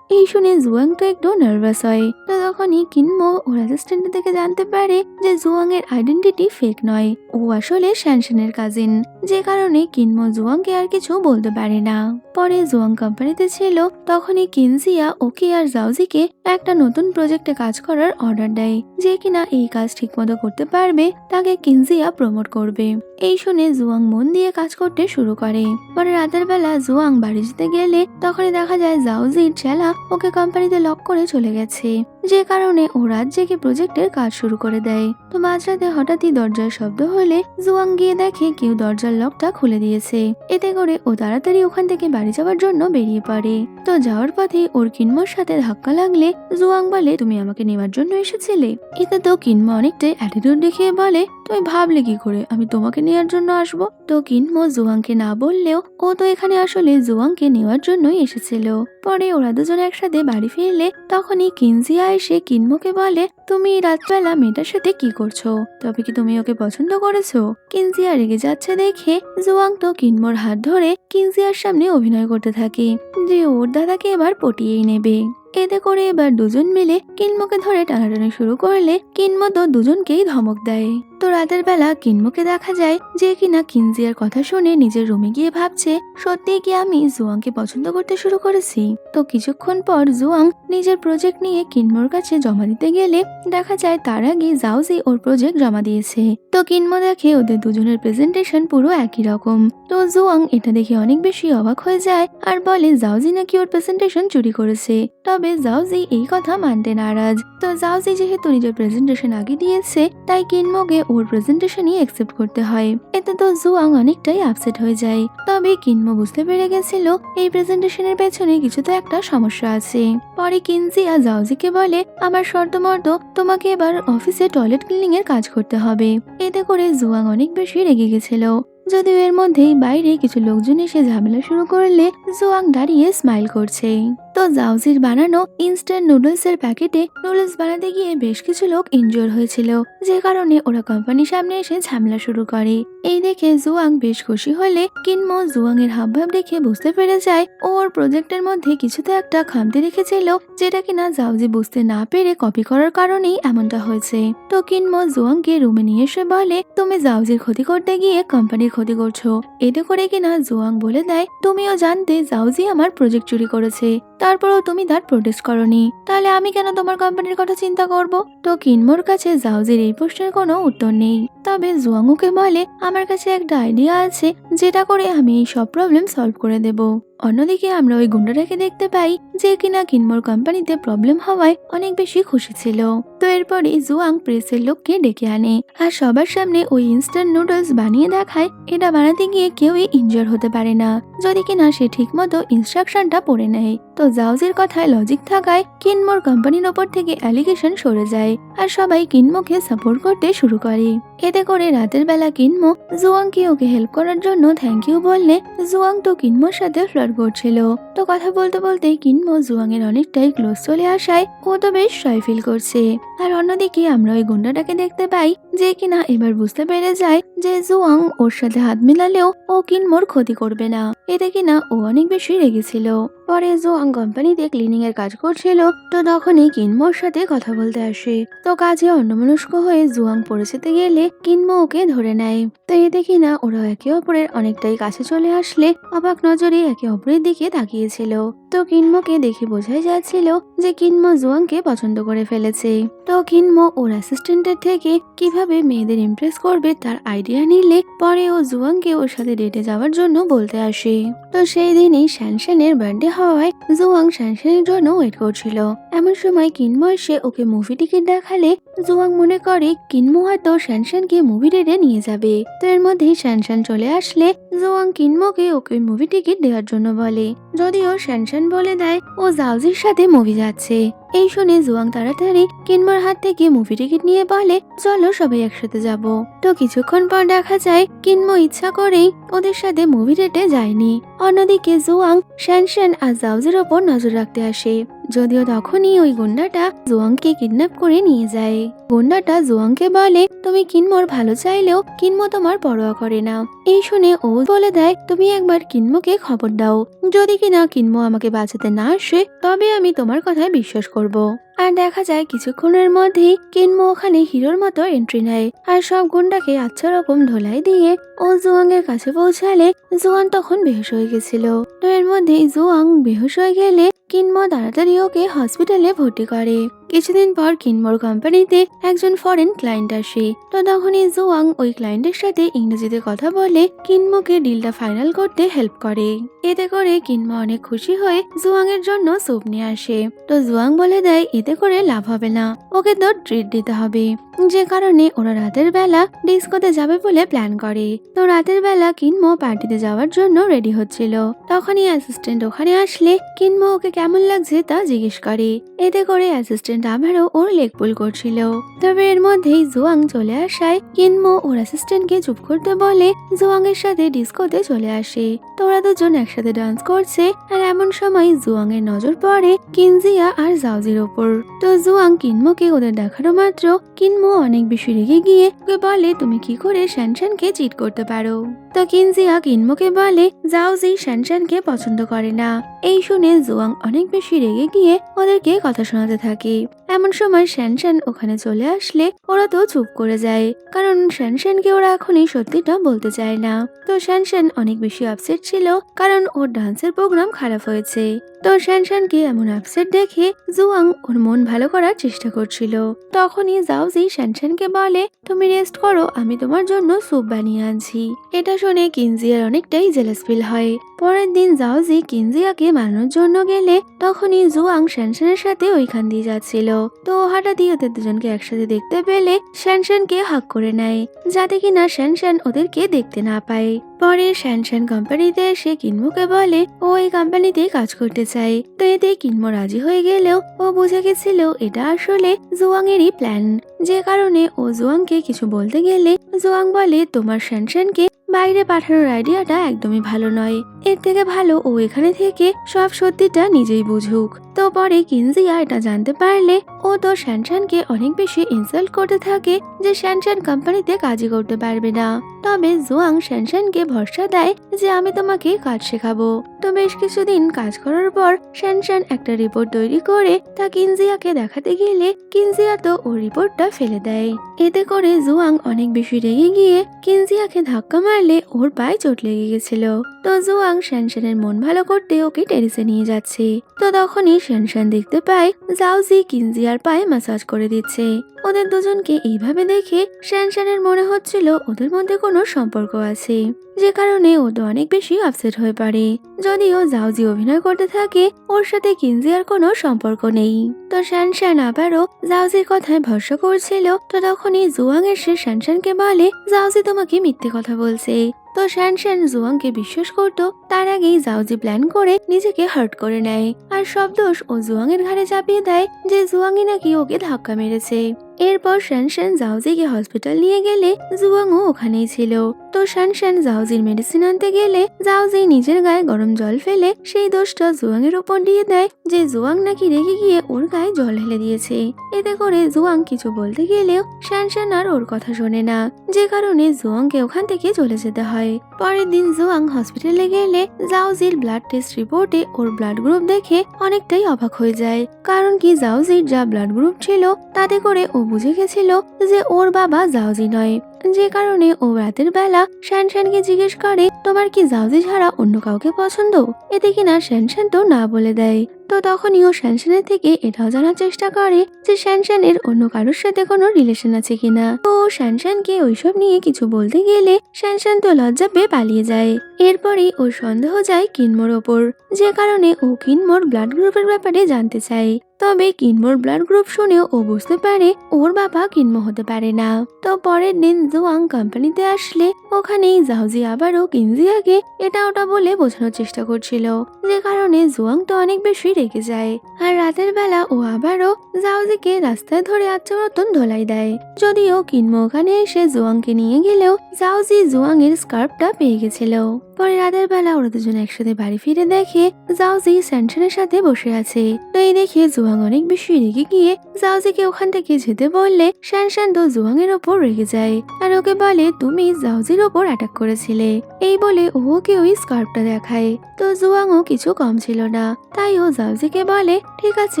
এই শুনে জুয়াং তো একটু নার্ভাস হয়। তো তখনই কিনমো ওর অ্যাসিস্ট্যান্ট থেকে জানতে পারে যে জুয়াং এর আইডেন্টিটি ফেক নয়, ও আসলে শ্যানশানের কাজিন, যে কারণে কিনমো জুয়াংকে আর কিছু বলতে পারে না। পরে জুয়াং কোম্পানিতে ছিল, তখনই কিনজিয়া ওকে আর জাওজিকে একটা নতুন প্রজেক্টে কাজ করার অর্ডার দেয়। যে কিনা এই কাজ ঠিকমতো করতে পারবে তাকে কিনজিয়া প্রমোট করবে। এই শুনে জুয়াং মন দিয়ে কাজ করতে শুরু করে। পরে রাতের বেলা জুয়াং বাড়ি যেতে গেলে তখনই দেখা যায় জাওজির চেলা ওকে কোম্পানিতে লক করে চলে গেছে, যে কারণে ও রাত জেগে প্রজেক্টের কাজ শুরু করে দেয়। তো মাঝরাতে হঠাৎই দরজার শব্দ হলে জুয়াং গিয়ে দেখে কেউ দরজার লকটা খুলে দিয়েছে। এতে করে ও তাড়াতাড়ি ওখান থেকে বাড়ি যাওয়ার জন্য বেরিয়ে পড়ে। তো যাওয়ার পথে ওর কিনমোর সাথে ধাক্কা লাগলে জুয়াং বলে, তুমি আমাকে নেওয়ার জন্য এসেছিলে। এতে তো কিনমো অনেকটাই অ্যাটিটিউড দেখিয়ে বলে, তুমি ভাবলে কি করে আমি তোমাকে নেওয়ার জন্য আসবো? তো কিনমো জুয়াংকে না বললেও ও তো এখানে আসলে জুয়াংকে নেওয়ার জন্যই এসেছিল। পরে ওরা দুজন একসাথে বাড়ি ফিরলে তখনই কিনজিয়া এসে কিনমোকে বলে, তুমি রাতবেলা মেয়েটার সাথে কি করছো? তবে কি তুমি ওকে পছন্দ করেছো? কিনজিয়া রেগে যাচ্ছে দেখে জুয়াং তো কিনমোর হাত ধরে কিনজিয়ার সামনে অভিনয় করতে থাকে যে ওর দাদাকে এবার পটিয়েই নেবে। এতে করে এবার দুজন মিলে কিনমোকে ধরে টানাটানি শুরু করলে কিনমো তো দুজনকেই ধমক দেয়। তো রাতের বেলা কিনমোকে দেখা যায় যে কিনা কিনজিয়ার কথা শুনে নিজের রুমে গিয়ে ভাবছে, সত্যি কি আমি জুয়াংকে পছন্দ করতে শুরু করেছি? তো কিছুক্ষণ পর জুয়াং নিজের প্রজেক্ট নিয়ে কিনমোর কাছে জমা দিতে গেলে দেখা যায় তার আগে জাওজি ওর প্রজেক্ট জমা দিয়েছে। তো কিনমো দেখে ওদের দুজনের প্রেজেন্টেশন পুরো একই রকম। তো জুয়াং এটা দেখে অনেক বেশি অবাক হয়ে যায় আর বলে জাওজি নাকি ওর প্রেজেন্টেশন চুরি করেছে। তবে জাওজি এই কথা মানতে নারাজ। তো জাওজি যেহেতু নিজের প্রেজেন্টেশন আগে দিয়েছে তাই কিনমোকে ওর প্রেজেন্টেশনই অ্যাকসেপ্ট করতে হয়। এতে তো জুয়াং অনেকটাই আপসেট হয়ে যায়। তবে কিনমো বুঝতে পেরে গেছিল এই প্রেজেন্টেশনের পেছনে কিছু তো একটা সমস্যা আছে। পরে কিনজিয়া জাওজিকে বলে, আমার শর্তমর্দ তোমাকে এবার অফিসে টয়লেট ক্লিনিং এর কাজ করতে হবে। এতে করে জুয়াং অনেক বেশি রেগে গেছিল। যদিও এর মধ্যেই বাইরে কিছু লোকজন এসে ঝামেলা শুরু করলে জুয়াং দাঁড়িয়ে স্মাইল করছে। তো জাওজির বানানো ইনস্ট্যান্ট নুডলস এর প্যাকেটে নুডলস বানাতে গিয়ে বেশ কিছু লোক ইনজোর হয়েছিল, যে কারণে ওরা কোম্পানির সামনে এসে ঝামেলা শুরু করে। এই দেখে জুয়াং বেশ খুশি হলে কিনমো জুয়াং এর হাবভাব দেখে বুঝতে পেরে যায় ওর প্রজেক্টের মধ্যে কিছুতে একটা খামতি রেখেছিল, যেটা কিনা জাওজি বুঝতে না পেরে কপি করার কারণেই এমনটা হয়েছে। তো কিনমো জুয়াংকে রুমে নিয়ে এসে বলে, তুমি জাওজির ক্ষতি করতে গিয়ে কোম্পানির ক্ষতি করছো। এতে করে কিনা জুয়াং বলে দেয়, তুমিও জানতে জাওজি আমার প্রজেক্ট চুরি করেছে, তারপরেও তুমি তার প্রোটেস্ট করনি, তাহলে আমি কেন তোমার কোম্পানির কথা চিন্তা করব? তো কিনমোর কাছে জাওজির এই প্রশ্নের কোনো উত্তর নেই। তবে জুয়াংকে বলে, আমার কাছে একটা আইডিয়া আছে যেটা করে আমি এই সব প্রবলেম সলভ করে দেব। অন্যদিকে আমরা ওই গুন্ডাটাকে দেখতে পাই যে কিনা কিনমোর কোম্পানিতে প্রবলেম হওয়ায় অনেক বেশি খুশি ছিল। তো এরপরে জুয়াং প্রেসের লোককে ডেকে আনে আর সবার সামনে ওই ইনস্ট্যান্ট নুডলস বানিয়ে দেখায় এটা বানাতে গিয়ে কেউই ইনজোর হতে পারে না যদি কিনা সে ঠিক মতো ইনস্ট্রাকশনটা পড়ে নেয়। তো জাওজির কথায় লজিক থাকায় কিনমোর কোম্পানির ওপর থেকে অ্যালিগেশন সরে যায় আর সবাই কিনমোকে সাপোর্ট করতে শুরু করে। এতে করে রাতের বেলা কিনমো জুয়াংকে ওকে হেল্প করার জন্য থ্যাংক ইউ বললে জুয়াং তো কিনমোর সাথে ফ্লার্ট করছিল। তো কথা বলতে বলতে কিনমো কিনমো জুয়াং এর অনেকটাই ক্লোজ চলে আসায় ও তো বেশ সয় ফিল করছে। আর অন্যদিকে আমরা ওই গুন্ডাটাকে দেখতে পাই যে কিনা এবার বুঝতে পেরে যায় যে জুয়াং ওর সাথে হাত মিলালেও ও কিনমোর ক্ষতি করবে না। এতে কিনা ও অনেক বেশি রেগেছিল। পরে জুয়াং কোম্পানিতে ক্লিনিং এর কাজ করছিল, তো তখনই কিনমোর সাথে কথা বলতে আসে। তো কাজে অন্যমনস্ক হয়ে জুয়াং পড়ে যেতে গেলে কিনমো ওকে ধরে নেয়। তো এতে কিনা ওরা একে অপরের অনেকটাই কাছে চলে আসলে অবাক নজরে একে অপরের দিকে তাকিয়েছিল। তো কিনমোকে দেখে বোঝাই যাচ্ছিল যে কিনমো জুয়াংকে পছন্দ করে ফেলেছে। তো কিনমো ওর অ্যাসিস্ট্যান্টের থেকে কিভাবে মেয়েদের ইমপ্রেস করবে তার আইডিয়া নিলে পরে ও জুয়াংকে ওর সাথে ডেটে যাওয়ার জন্য বলতে আসে। তো সেই দিনই শ্যানশ্যানের বার্থডে হওয়ায় জুয়াং শ্যানশ্যানের জন্য ওয়েট করছিল। এমন সময় কিনমো এসে ওকে মুভি টিকিট দেখালে জুয়াং মনে করে কিনমো হয়তো শ্যানশ্যানকে মুভি ডেটে নিয়ে যাবে। তো এর মধ্যেই শ্যানশ্যান চলে আসলে জুয়াং কিনমোকে ওকে মুভি টিকিট দেওয়ার জন্য বলে, যদিও শ্যানশ্যান বলে দেয় ও জাওজির সাথে মুভি যাচ্ছে। এই শুনে জুয়াং তাড়াতাড়ি কিনমোর হাত থেকে মুভি টিকিট নিয়ে বলে চলো সবাই একসাথে যাব। তো কিছুক্ষণ পর দেখা যায় কিনমো ইচ্ছা করেই ওদের সাথে মুভি ডেটে যায়নি। অন্যদিকে জুয়াং শ্যানশ্যান আর জাওজির ওপর নজর রাখতে আসে, যদিও তখনই ওই গুন্ডাটা জুয়াংকে কিডন্যাপ করে নিয়ে যায়। গুন্ডাটা জুয়াংকে বলে তুমি কিনমোর ভালো চাইলেও কিনমো তোমার পরোয়া করে না। এই শুনে ও বলে দেয় তুমি একবার কিনমোকে খবর দাও, যদি কিনা কিনমো আমাকে বাঁচাতে না আসে তবে আমি তোমার কথায় বিশ্বাস করব। আর দেখা যায় কিছুক্ষণের মধ্যেই কিনমো ওখানে হিরোর মতো এন্ট্রি নেয় আর সব গুন্ডাকে আচ্ছা রকম ধোলাই দিয়ে ও জুয়াং এর কাছে পৌঁছালে জুয়াং তখন বেহুশ হয়ে গেছিল। তো এর মধ্যেই জুয়াং বেহুশ হয়ে গেলে কিনমো তাড়াতাড়ি ওকে হসপিটালে ভর্তি করে। কিছুদিন পর কিনমোর কোম্পানিতে একজন ফরেন ক্লায়েন্ট আসে। তো তখনই জুয়াং ওই ক্লায়েন্টের সাথে ইংরেজিতে কথা বলে কিনমোকে ডিলটা ফাইনাল করতে হেল্প করে। এতে করে কিনমো অনেক খুশি হয়ে জুয়াং এর জন্য স্যুপ নিয়ে আসে। তো জুয়াং বলে দেয় এতে করে লাভ হবে না, ওকে তো ট্রিট দিতে হবে। যে কারণে ওরা রাতের বেলা ডিস্কোতে যাবে বলে প্ল্যান করে। তো রাতের বেলা কিনমো পার্টিতে যাওয়ার জন্য রেডি হচ্ছিল। তখনই অ্যাসিস্ট্যান্ট ওখানে আসলে কিনমো ওকে কেমন লাগছে তা জিজ্ঞেস করে। এতে করে অ্যাসিস্ট্যান্ট আবারও ওর লেগ পুল করছিল। তবে এর মধ্যেই জুয়াং চলে আসায় কিনমো ওর অ্যাসিস্ট্যান্টকে চুপ করতে বলে জুয়াং এর সাথে ডিস্কোতে চলে আসে। তো ওরা দুজন একসাথে ডান্স করছে। আর এমন সময় জুয়াং এর নজর পড়ে কিনজিয়া আর জাওজির ওপর। তো জুয়াং কিনমোকে ওদের দেখানো মাত্র কিনমো অনেক বেশি রেগে গিয়ে ওকে বলে তুমি কি করে শ্যানশ্যানকে চিট করতে পারো। তো কিনজিয়া কিনমোকে বলে জাওজি শ্যানশ্যানকে পছন্দ করে না। এই শুনে জুয়াং অনেক বেশি রেগে গিয়ে ওদেরকে কথা শোনাতে থাকে। এমন সময় শ্যানশ্যান ওখানে চলে আসলে ওরা তো চুপ করে যায়, কারণ শ্যানশ্যানকে ওরা এখনই সত্যিটা বলতে চায় না। তো শ্যানশ্যান অনেক বেশি আপসেট ছিল কারণ ওর ডান্সের প্রোগ্রাম খারাপ হয়েছে। তো শ্যানশ্যানকে এমন আপসেট দেখে জুয়াং ওর মন ভালো করার চেষ্টা করছিল। তখনই জাওজি শ্যানশ্যানকে বলে তুমি রেস্ট করো, আমি তোমার জন্য স্যুপ বানিয়ে আনছি। এটা শুনে কিনজিয়ার অনেকটাই জেলাস ফিল হয়। পরের দিন জাওজি কিনজিয়াকে মানানোর জন্য গেলে তখনই জুয়াং শ্যানশ্যানের সাথে ওইখান দিয়ে যাচ্ছিল। তো হঠাৎই ওদের দুজনকে একসাথে দেখতে পেলে শ্যানশ্যানকে হাক করে নেয়, যাতে কিনা শ্যানশ্যান ওদেরকে দেখতে না পায়। পরে শ্যানশ্যান কোম্পানিতে এসে কিনমোকে বলে ও এই কোম্পানিতে কাজ করতে চায়। তো এতে কিনমো রাজি হয়ে গেলেও ও বুঝে গেছিল এটা আসলে জুয়াং এরই প্ল্যান। যে কারণে ও জুয়াংকে কিছু বলতে গেলে জুয়াং বলে তোমার শ্যানশ্যানকে বাইরে পাঠানোর আইডিয়াটা একদমই ভালো নয়, এর থেকে ভালো ও এখানে থেকে সব সত্যিটা নিজেই বুঝুক। তো পরে কিনজিয়া এটা জানতে পারলে ও তো শ্যানশ্যানকে অনেক বেশি ইনসাল্ট করতে থাকে যে শ্যানশ্যান কোম্পানিতে কাজই করতে পারবে না। তবে জুয়াং শ্যানশ্যানকে ভরসা দেয় যে আমি তোমাকে কাজ শেখাবো। তো বেশ কিছুদিন কাজ করার পর শ্যানশ্যান একটা রিপোর্ট তৈরি করে তা কিনজিয়াকে দেখাতে গেলে কিনজিয়া তো ওর রিপোর্টটা ফেলে দেয়। এতে করে জুয়াং অনেক বেশি রেগে গিয়ে কিনজিয়াকে ধাক্কা মারলে ওর পায়ে চোট লেগে গেছিল। তো জুয়াং শ্যানশ্যানের মন ভালো করতে ওকে টেরেসে নিয়ে যাচ্ছে। তো তখনই শ্যানশ্যান দেখতে পায় জাওজি কিনজিয়ার পায়ে ম্যাসাজ করে দিচ্ছে। ওদের দুজনকে এইভাবে দেখে শ্যানশ্যানের মনে হচ্ছিল ওদের মধ্যে কোনো সম্পর্ক আছে, যে কারণে ও তো অনেক বেশি আপসেট হয়ে পড়ে। যদিও জাওজি অভিনয় করতে থাকে ওর সাথে কিনজিয়ার কোনো সম্পর্ক নেই। তো শ্যানশ্যান আবারও জাওজির কথায় ভরসা করছিল। তো তখনই জুয়াং এসে শ্যানশ্যানকে বলে জাওজি তোমাকে মিথ্যে কথা বলছে। তো শ্যানশ্যান জুয়াংকে বিশ্বাস করতো। তার আগেই জাওজি প্ল্যান করে নিজেকে হার্ট করে নেয় আর সব দোষ ও জুয়াং এর ঘাড়ে চাপিয়ে দেয় যে জুয়াংই নাকি ওকে ধাক্কা মেরেছে। এরপর শানশান জাউজিকে হসপিটাল নিয়ে গেলে জুয়াংও ওখানেই ছিল। তো শানশান জাউজির মেডিসিন আনতে গেলে জাউজি নিজের গায়ে গরম জল ফেলে সেই দোষটা জুয়াং এর উপর দিয়ে দেয় যে জুয়াং নাকি রেগে গিয়ে ওর গায়ে জল ঢেলে দিয়েছে। এতে করে জুয়াং কিছু বলতে গেলেও শানশান আর ওর কথা শোনে না, যে কারণে জুয়াংকে ওখান থেকে চলে যেতে হয়। পরের দিন জুয়াং হসপিটালে গেলে জাউজির ব্লাড টেস্ট রিপোর্টে ওর ব্লাড গ্রুপ দেখে অনেকটাই অবাক হয়ে যায়। কারণ কি জাউজির যা ব্লাড গ্রুপ ছিল তাতে করে ও বুঝে গেছিল যে ওর বাবা জাউজি নয়, যে কারণে ও রাতের বেলা শানশানকে জিজ্ঞেস করে তোমার কি জাউজি ছাড়া অন্য কাউকে পছন্দ। এতে কিনা শানশান তো না বলে দেয়। তো তখনই ও শানশানের থেকে এটাও জানার চেষ্টা করে যে শানশানের অন্য কারোর সাথে কোনো রিলেশন আছে কিনা। তো শানশানকে ওইসব নিয়ে কিছু বলতে গেলে শানশান তো লজ্জা পেয়ে পালিয়ে যায়। এরপরই ওর সন্দেহ যায় কিনমোর ওপর, যে কারণে ও কিনমোর ব্লাড গ্রুপের ব্যাপারে জানতে চায়। তবে কিনমোর ব্লাড গ্রুপ শুনেও ও বুঝতে পারে ওর বাবা কিনমো হতে পারে না। তো পরের দিন জুয়াং কোম্পানিতে আসলে ওখানেই জাউজি আবারও কিনজিয়াকে এটা ওটা বলে বোঝানোর চেষ্টা করছিল, যে কারণে জুয়াং তো অনেক বেশি রেগে যায়। আর রাতের বেলা ও আবারও জাউজিকে রাস্তায় ধরে আচ্ছা মতন ধোলাই দেয়। যদিও কিনমো ওখানে এসে জুয়াংকে নিয়ে গেলেও জাউজি জুয়াং এর স্কার্ফটা পেয়ে গেছিল। পরে রাতের বেলা ওরা দুজন একসাথে বাড়ি ফিরে দেখে জাউজি শানশানের সাথে বসে আছে। তো এই দেখে জুয়াং অনেক বেশি রেগে গিয়ে জাউজিকে ওখান থেকে যেতে বললে শানশান তো জুয়াং এর ওপর রেগে যায় আর ওকে বলে তুমি জাউজির ওপর অ্যাটাক করেছিলে। এই বলে ওকে ওই স্কার্ফটা দেখায়। তো জুয়াংও কিছু কম ছিল না, তাই ও জাউজিকে বলে ঠিক আছে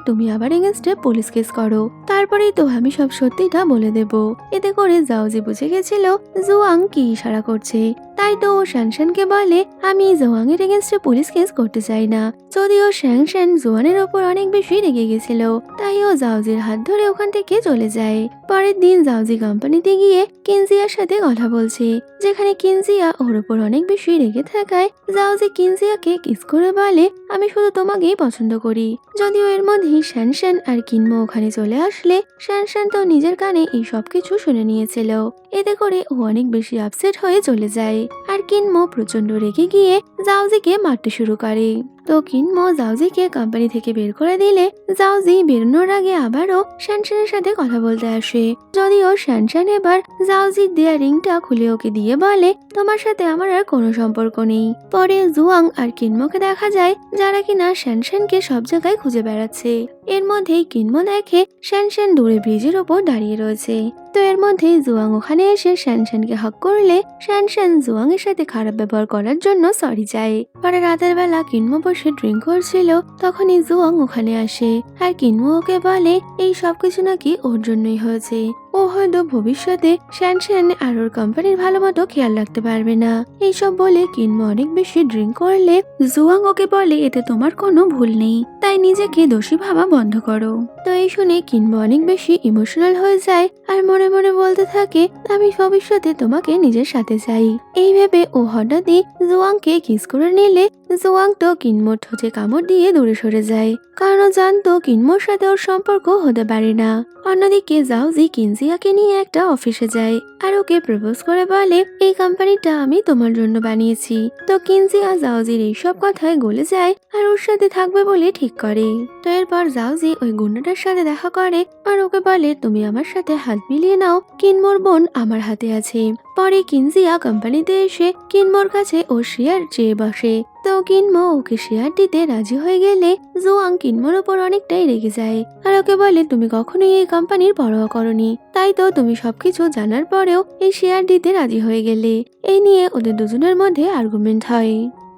তুমি আবার এগেনস্টে পুলিশ কেস করো, তারপরেই তো আমি সব সত্যিটা বলে দেব। এতে করে জাউজি বুঝে গেছিল জুয়াং কি ইশারা করছে, তাই তো ও শানশানকে বলে আমি জুয়াং এর এগেনস্টে পুলিশ কেস করতে চাই না। যদিও শানশান জুয়ানের ওপর অনেক বেশি রেগে গেছিল, তাই ও জাউজির হাত ধরে ওখান থেকে চলে যায়। পরের দিন জাউজি কোম্পানিতে গিয়ে কিনজিয়ার সাথে কথা বলছে, যেখানে কিনজিয়া ওর ওপর অনেক বেশি রেগে থাকায় জাউজি কিনজিয়াকে কিস করে বলে আমি শুধু তোমাকেই পছন্দ করি। যদিও এর মধ্যেই শানশান আর কিনমো ওখানে চলে আসলে শানশান তো নিজের কানে এই সবকিছু শুনে নিয়েছিল। এতে করে ও অনেক বেশি আপসেট হয়ে চলে যায় আর কিনমো প্রচন্ড রেগে গিয়ে জাউজিকে মারতে শুরু করে। তো কিনমো জাউজিকে কোম্পানি থেকে বের করে দিলে জাউজি বেরোনোর আগে আবারও শানশানের সাথে কথা বলতে আসে। যদিও শানশান এবার জাউজির দেয়া রিংটা খুলে ওকে দিয়ে বলে তোমার সাথে আমার আর কোনো সম্পর্ক নেই। পরে জুয়াং আর কিনমোকে দেখা যায় যারা কিনা শানশানকে সব জায়গায় খুঁজে বেড়াচ্ছে। এর মধ্যেই কিনমো দেখে শানশান দূরে ব্রিজের ওপর দাঁড়িয়ে রয়েছে। তো এর মধ্যেই জুয়াং ওখানে এসে শানশানকে হক করলে শানশান জুয়াং এর সাথে খারাপ ব্যবহার করার জন্য সরি চায়। পরে রাতের বেলা কিনমো বসে ড্রিঙ্ক করছিল, তখনই জুয়াং ওখানে আসে আর কিনমো ওকে বলে এই সবকিছু নাকি ওর জন্যই হয়েছে। ও হয়তো ভবিষ্যতে শানশান আর ওর কোম্পানির ভালো মতো খেয়াল রাখতে পারবে না। এইসব বলে কিনমো অনেক বেশি ড্রিঙ্ক করলে জুয়াং ওকে বলে এতে তোমার কোনো ভুল নেই, তাই নিজেকে দোষী ভাবা বন্ধ করো। তো এই শুনে কিনমো অনেক বেশি ইমোশনাল হয়ে যায় আর মনে মনে বলতে থাকে আমি ভবিষ্যতে তোমাকে নিজের সাথে চাই। এই ভেবে ও হঠাৎই জুয়াংকে কিস করে নিলে জুয়াং তো কিনমোর ঠোঁটে কামড় দিয়ে দূরে সরে যায়, কারণ ও জানতো কিনমোর সাথে ওর সম্পর্ক হতে পারে না। অন্যদিকে জাউজি কিনজিয়াকে নিয়ে একটা অফিসে যায় আর ওকে প্রপোজ করে বলে এই কোম্পানিটা আমি তোমার জন্য বানিয়েছি। তো কিনজিয়া জাউজির এইসব কথায় গলে যায় আর ওর সাথে থাকবে বলে ঠিক করে। তো এরপর জাউজি ওই গুন্ডাটার সাথে দেখা করে আর ওকে বলে তুমি আমার সাথে হাত মিলিয়ে নাও, কিনমোর বোন আমার হাতে আছে। পরে কিনজিয়া কোম্পানিতে এসে কিনমোর কাছে ও শেয়ার চেয়ে বসে। তো কিনমো ওকে শেয়ার দিতে রাজি হয়ে গেলে জুয়াং কিনমোর ওপর অনেকটাই রেগে যায় আর ওকে বলে তুমি কখনোই এই কোম্পানির পরোয়া করনি, তাই তো তুমি সবকিছু জানার পরেও এই শেয়ার দিতে রাজি হয়ে গেলে। এই নিয়ে ওদের দুজনের মধ্যে আর্গুমেন্ট হয়।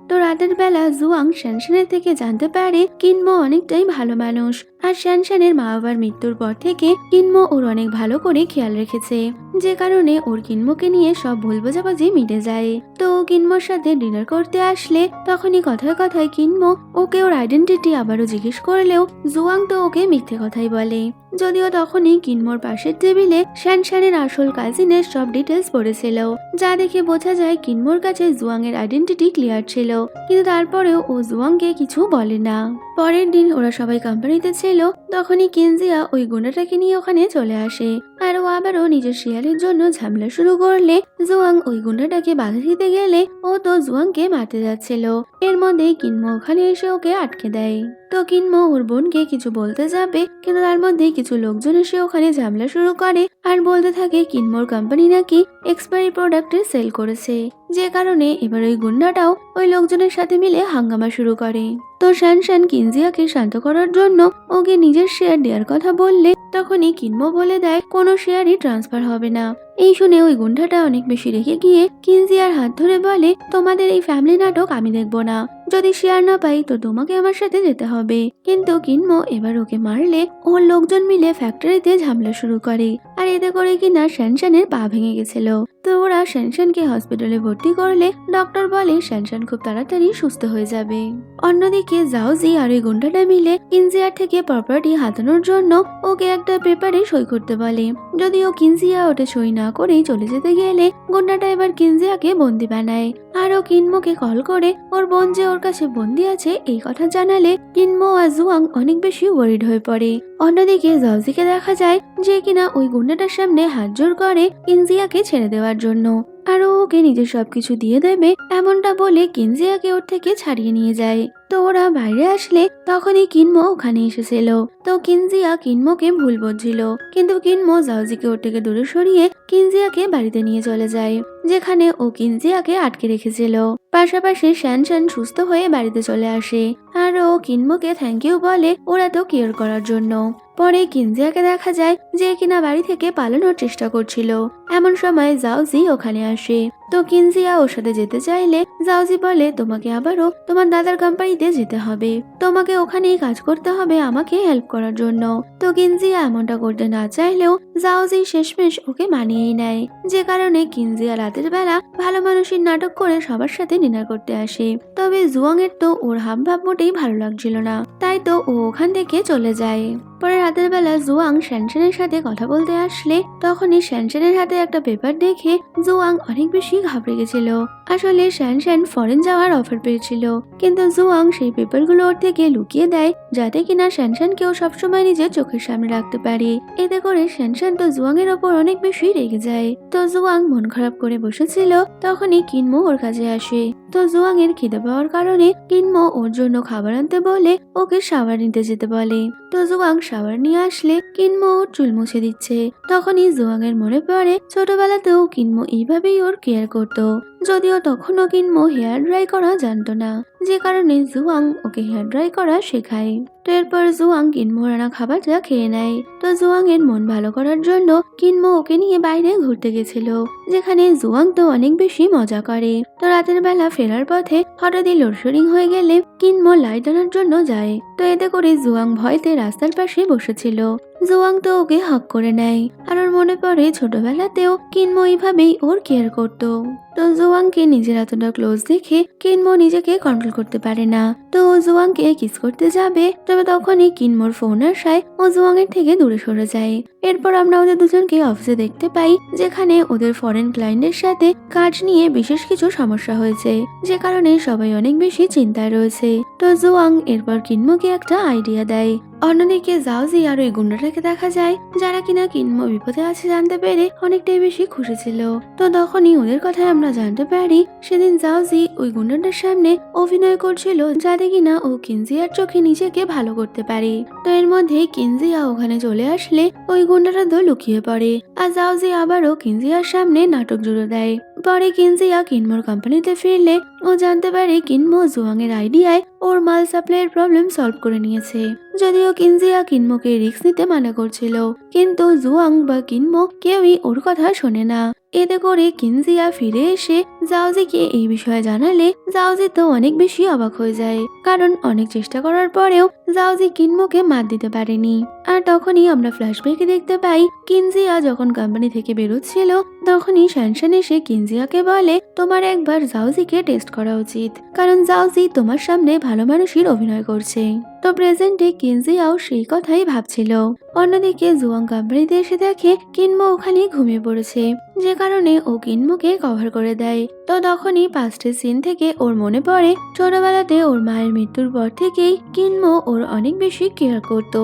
তো রাতের বেলা জুয়াং শানশানের থেকে জানতে পারে কিনমো অনেকটাই ভালো মানুষ আর শানশানের মা বাবার মৃত্যুর পর থেকে কিনমো ওর অনেক ভালো করে খেয়াল রেখেছে, যে কারণে ওর কিনমোকে নিয়ে সব ভুল বোঝাবুঝি মিটে যায়। তো কিনমোর সাথে ডিনার করতে আসলে তখনই কথায় কথায় কিনমো ওকে ওর আইডেন্টিটি আবারও জিজ্ঞেস করলেও জুয়াং তো ওকে মিথ্যে কথাই বলে। যদিও তখনই কিনমোর পাশের টেবিলে শানশানের আসল কাজিনের সব ডিটেলস পড়েছিল, যা দেখে বোঝা যায় কিনমোর কাছে জুয়াং এর আইডেন্টিটি ক্লিয়ার ছিল, কিন্তু তারপরেও ও জুয়াংকে কিছু বলে না। পরের দিন ওরা সবাই কোম্পানিতে ছিল, তখনই কিনজিয়া ওই গুন্ডাটাকে নিয়ে ওখানে চলে আসে আর ও আবারও নিজের শেয়ারের জন্য ঝামেলা শুরু করলে জুয়াং ওই গুন্ডাটাকে বাধা দিতে গেলে ও তো জুয়াংকে মারতে যাচ্ছিল। এর মধ্যেই কিনমো ওখানে এসে ওকে আটকে দেয়। তো কিনমো ওর বোনকে কিছু বলতে যাবে, কিন্তু তার মধ্যে কিছু লোকজন এসে ওখানে ঝামেলা শুরু করে আর বলতে থাকে কিনমোর কোম্পানি নাকি এক্সপায়ারি প্রোডাক্টের সেল করেছে, যে কারণে এবার ওই গুন্ডাটাও ওই লোকজনের সাথে মিলে হাঙ্গামা শুরু করে। তো শান কিনজিয়াকে শান্ত করার জন্য ওকে নিজের শেয়ার দেওয়ার কথা বললে তখনই কিনমো বলে দেয় কোনো শেয়ারই ট্রান্সফার হবে না। এই শুনে ওই গুন্ডাটা অনেক বেশি রেগে গিয়ে কিনজিয়ার হাত ধরে বলে, তোমাদের এই ফ্যামিলি নাটক আমি দেখবো না, যদি শেয়ার না পাই তো তোমাকে আমার সাথে যেতে হবে। কিন্তু কিনমো এবার ওকে মারলে ওর লোকজন মিলে ফ্যাক্টরিতে ঝামেলা শুরু করে, আর এতে করে কিনা শ্যানশ্যানের পা ভেঙে গেছিল। তো ওরা শ্যানশ্যানকে হসপিটালে ভর্তি করলে ডক্টর বলে শ্যানশ্যান খুব তাড়াতাড়ি সুস্থ হয়ে যাবে। অন্যদিকে জাওজি আর ওই গুন্ডাটা মিলে কিনজিয়ার থেকে প্রপার্টি হাতানোর জন্য ওকে একটা পেপারে সই করতে বলে। যদিও কিনজিয়া ওটা সই না করেই চলে যেতে গেলে গুন্ডাটা এবার কিনজিয়াকে বন্দি বানায়। আর ও কিনমোকে কল করে ওর বোন যে ওর কাছে বন্দি আছে এই কথা জানালে কিনমো আর জুয়াং অনেক বেশি ওয়ারিড হয়ে পড়ে। অন্যদিকে জাওজিকে দেখা যায় যে কিনা ওই গুন্ডাটার সামনে হাত জোর করে কিনজিয়াকে ছেড়ে দেওয়ার জন্য, আর ওকে নিজের সবকিছু দিয়ে দেবে এমনটা বলে কিনজিয়াকে ওর থেকে ছাড়িয়ে নিয়ে যায়। তো ওরা বাইরে আসলে তখনই কিনমো ওখানে এসেছিল। তো কিনজিয়া কিনমোকে ভুল বুঝছিল, কিন্তু কিনমো জাওজিকে ওর থেকে দূরে সরিয়ে কিনজিয়াকে বাড়িতে নিয়ে চলে যায়, যেখানে ও কিনজিয়াকে আটকে রেখেছিল। পাশাপাশি শ্যান সুস্থ হয়ে বাড়িতে চলে আসে, আর ও কিনমোকে থ্যাংক ইউ বলে ওরা তো কেয়ার করার জন্য। পরে কিনজিয়াকে দেখা যায় যে কিনা বাড়ি থেকে পালানোর চেষ্টা করছিল। এমন সময় জাওজি ওখানে আসে। তো কিনজিয়া ওর সাথে যেতে চাইলে জাওজি বলে, তোমাকে আবারও তোমার দাদার কোম্পানিতে যেতে হবে, তোমাকে ওখানেই কাজ করতে হবে আমাকে হেল্প করার জন্য। তো কিনজিয়া এমনটা করতে না চাইলেও জাওজি শেষমেশ ওকে মানিয়েই নেয়, যে কারণে কিনজিয়া রাতের বেলা ভালো মানুষের নাটক করে সবার সাথে ডিনার করতে আসে। তবে জুয়াং এর তো ওর হাবভাব মোটেই ভালো লাগছিল না, তাই তো ও ওখান থেকে চলে যায়। পরে রাতের বেলা জুয়াং শ্যানশ্যানের সাথে কথা বলতে আসলে তখনই শ্যানশ্যানের হাতে একটা পেপার দেখে জুয়াং অনেক বেশি ঘাবড়ে গেছিল। আসলে শ্যানশ্যান ফরেন যাওয়ার অফার পেয়েছিল, কিন্তু জুয়াং সেই পেপারগুলো ওর থেকে লুকিয়ে দেয় যাতে কিনা শ্যানশ্যানকেও সবসময় নিজের চোখের সামনে রাখতে পারে। এতে করে শ্যানশ্যান তো জুয়াং এর ওপর অনেক বেশি রেগে যায়। তো জুয়াং মন খারাপ করে বসেছিল, তখনই কিনমো ওর কাছে আসে। তো জুয়াং এর খিদে পাওয়ার কারণে কিনমো ওর জন্য খাবার আনতে বলে ওকে শাওয়ার নিতে যেতে বলে। তো জুয়াং শাওয়ার নিয়ে আসলে কিনমো ওর চুল মুছে দিচ্ছে। তখনই জুয়াং এর মনে পড়ে ছোটবেলাতেও কিনমো এইভাবেই ওর কেয়ার করতো, যদিও তখনও কিনমো হেয়ার ড্রাই করা জানতো না, যে কারণে জুয়াং ওকে হেয়ার ড্রাই করা শেখায়। তো এরপর জুয়াং কিনমো রান্না খাবারটা খেয়ে নেয়। তো জুয়াং এর মন ভালো করার জন্য কিনমো ওকে নিয়ে বাইরে ঘুরতে গেছিল, যেখানে জুয়াং তো অনেক বেশি মজা করে। তো রাতের বেলা ফেরার পথে হঠাৎই লোডশেডিং হয়ে গেলে কিনমো লাইট আনার জন্য যায়। তো এতে করে জুয়াং ভয়তে রাস্তার পাশে বসেছিল। জুয়াং তো ওকে হক করে নেয়, আর ওর মনে পড়ে ছোটবেলাতেও কিনমো এইভাবেই ওর কেয়ার করতো। তো জুয়াংকে নিজের এতটা ক্লোজ দেখে কিনমো নিজেকে কন্ট্রোল করতে পারে না। তো ও জুয়াংকে কিস করতে যাবে, তবে তখনই কিনমোর ফোন আসায় ও জুয়াং এর থেকে দূরে সরে যায়। এরপর আমরা ওদের দুজনকে অফিসে দেখতে পাই, যেখানে ওদের ফরেন ক্লায়েন্টের সাথে কাজ নিয়ে বিশেষ কিছু সমস্যা হয়েছে, যে কারণে সবাই অনেক বেশি চিন্তায় রয়েছে। তো জুয়াং এরপর কিনমোকে একটা আইডিয়া দেয়। অন্যদিকে জাওজি আর ওই গুন্ডাটাকে দেখা যায়, যারা কিনা কিনমো বিপদে আছে জানতে পেরে অনেকটাই বেশি খুশি ছিল। তো তখনই ওদের কথায় আমরা জানতে পারি সেদিন জাওজি ওই গুন্ডাটার সামনে অভিনয় করছিল যাতে কিনা ও কিনজিয়ার চোখে নিজেকে ভালো করতে পারে। তো এর মধ্যে কিনজিয়া ওখানে চলে আসলে ওই গুন্ডাটা তো লুকিয়ে পড়ে, আর জাওজি আবারও কিনজিয়ার সামনে নাটক জুড়ে দেয়। পরে কিনজিয়া কিনমোর কোম্পানিতে ফিরলে ও জানতে পারে কিনমো জুয়াং এর আইডিয়ায় ওর মাল সাপ্লাইয়ের প্রবলেম সলভ করে নিয়েছে। যদিও কিনজিয়া কিনমোকে রিস্ক নিতে মানা করছিল, কিন্তু জুয়াং বা কিনমো কেউই ওর কথা শোনে না। এতে করে কিনজিয়া ফিরে এসে জাওজিকে এই বিষয়ে জানালে জাওজি তো অনেক বেশি অবাক হয়ে যায়, কারণ অনেক চেষ্টা করার পরেও জাওজি কিনমোকে মাত দিতে পারেনি। আর তখনই আমরা ফ্ল্যাশব্যাকে দেখতে পাই কিনজিয়া যখন কোম্পানি থেকে বেরোচ্ছিল তখনই শ্যানশ্যান এসে কিনজিয়াকে বলে, তোমার একবার জাওজিকে টেস্ট করা উচিত, কারণ জাওজি তোমার সামনে ভালো মানুষের অভিনয় করছে। তো প্রেজেন্টে কিনজিয়াও সেই কথাই ভাবছিল। অন্যদিকে জুয়াং কোম্পানিতে এসে দেখে কিনমো ওখানে ঘুমিয়ে পড়েছে, যে কারণে ও কিনমোকে কভার করে দেয়। তো তখনই পাস্টের সিন থেকে ওর মনে পড়ে ছোটবেলাতে ওর মায়ের মৃত্যুর পর থেকেই কিনমো ওর অনেক বেশি কেয়ার করতো।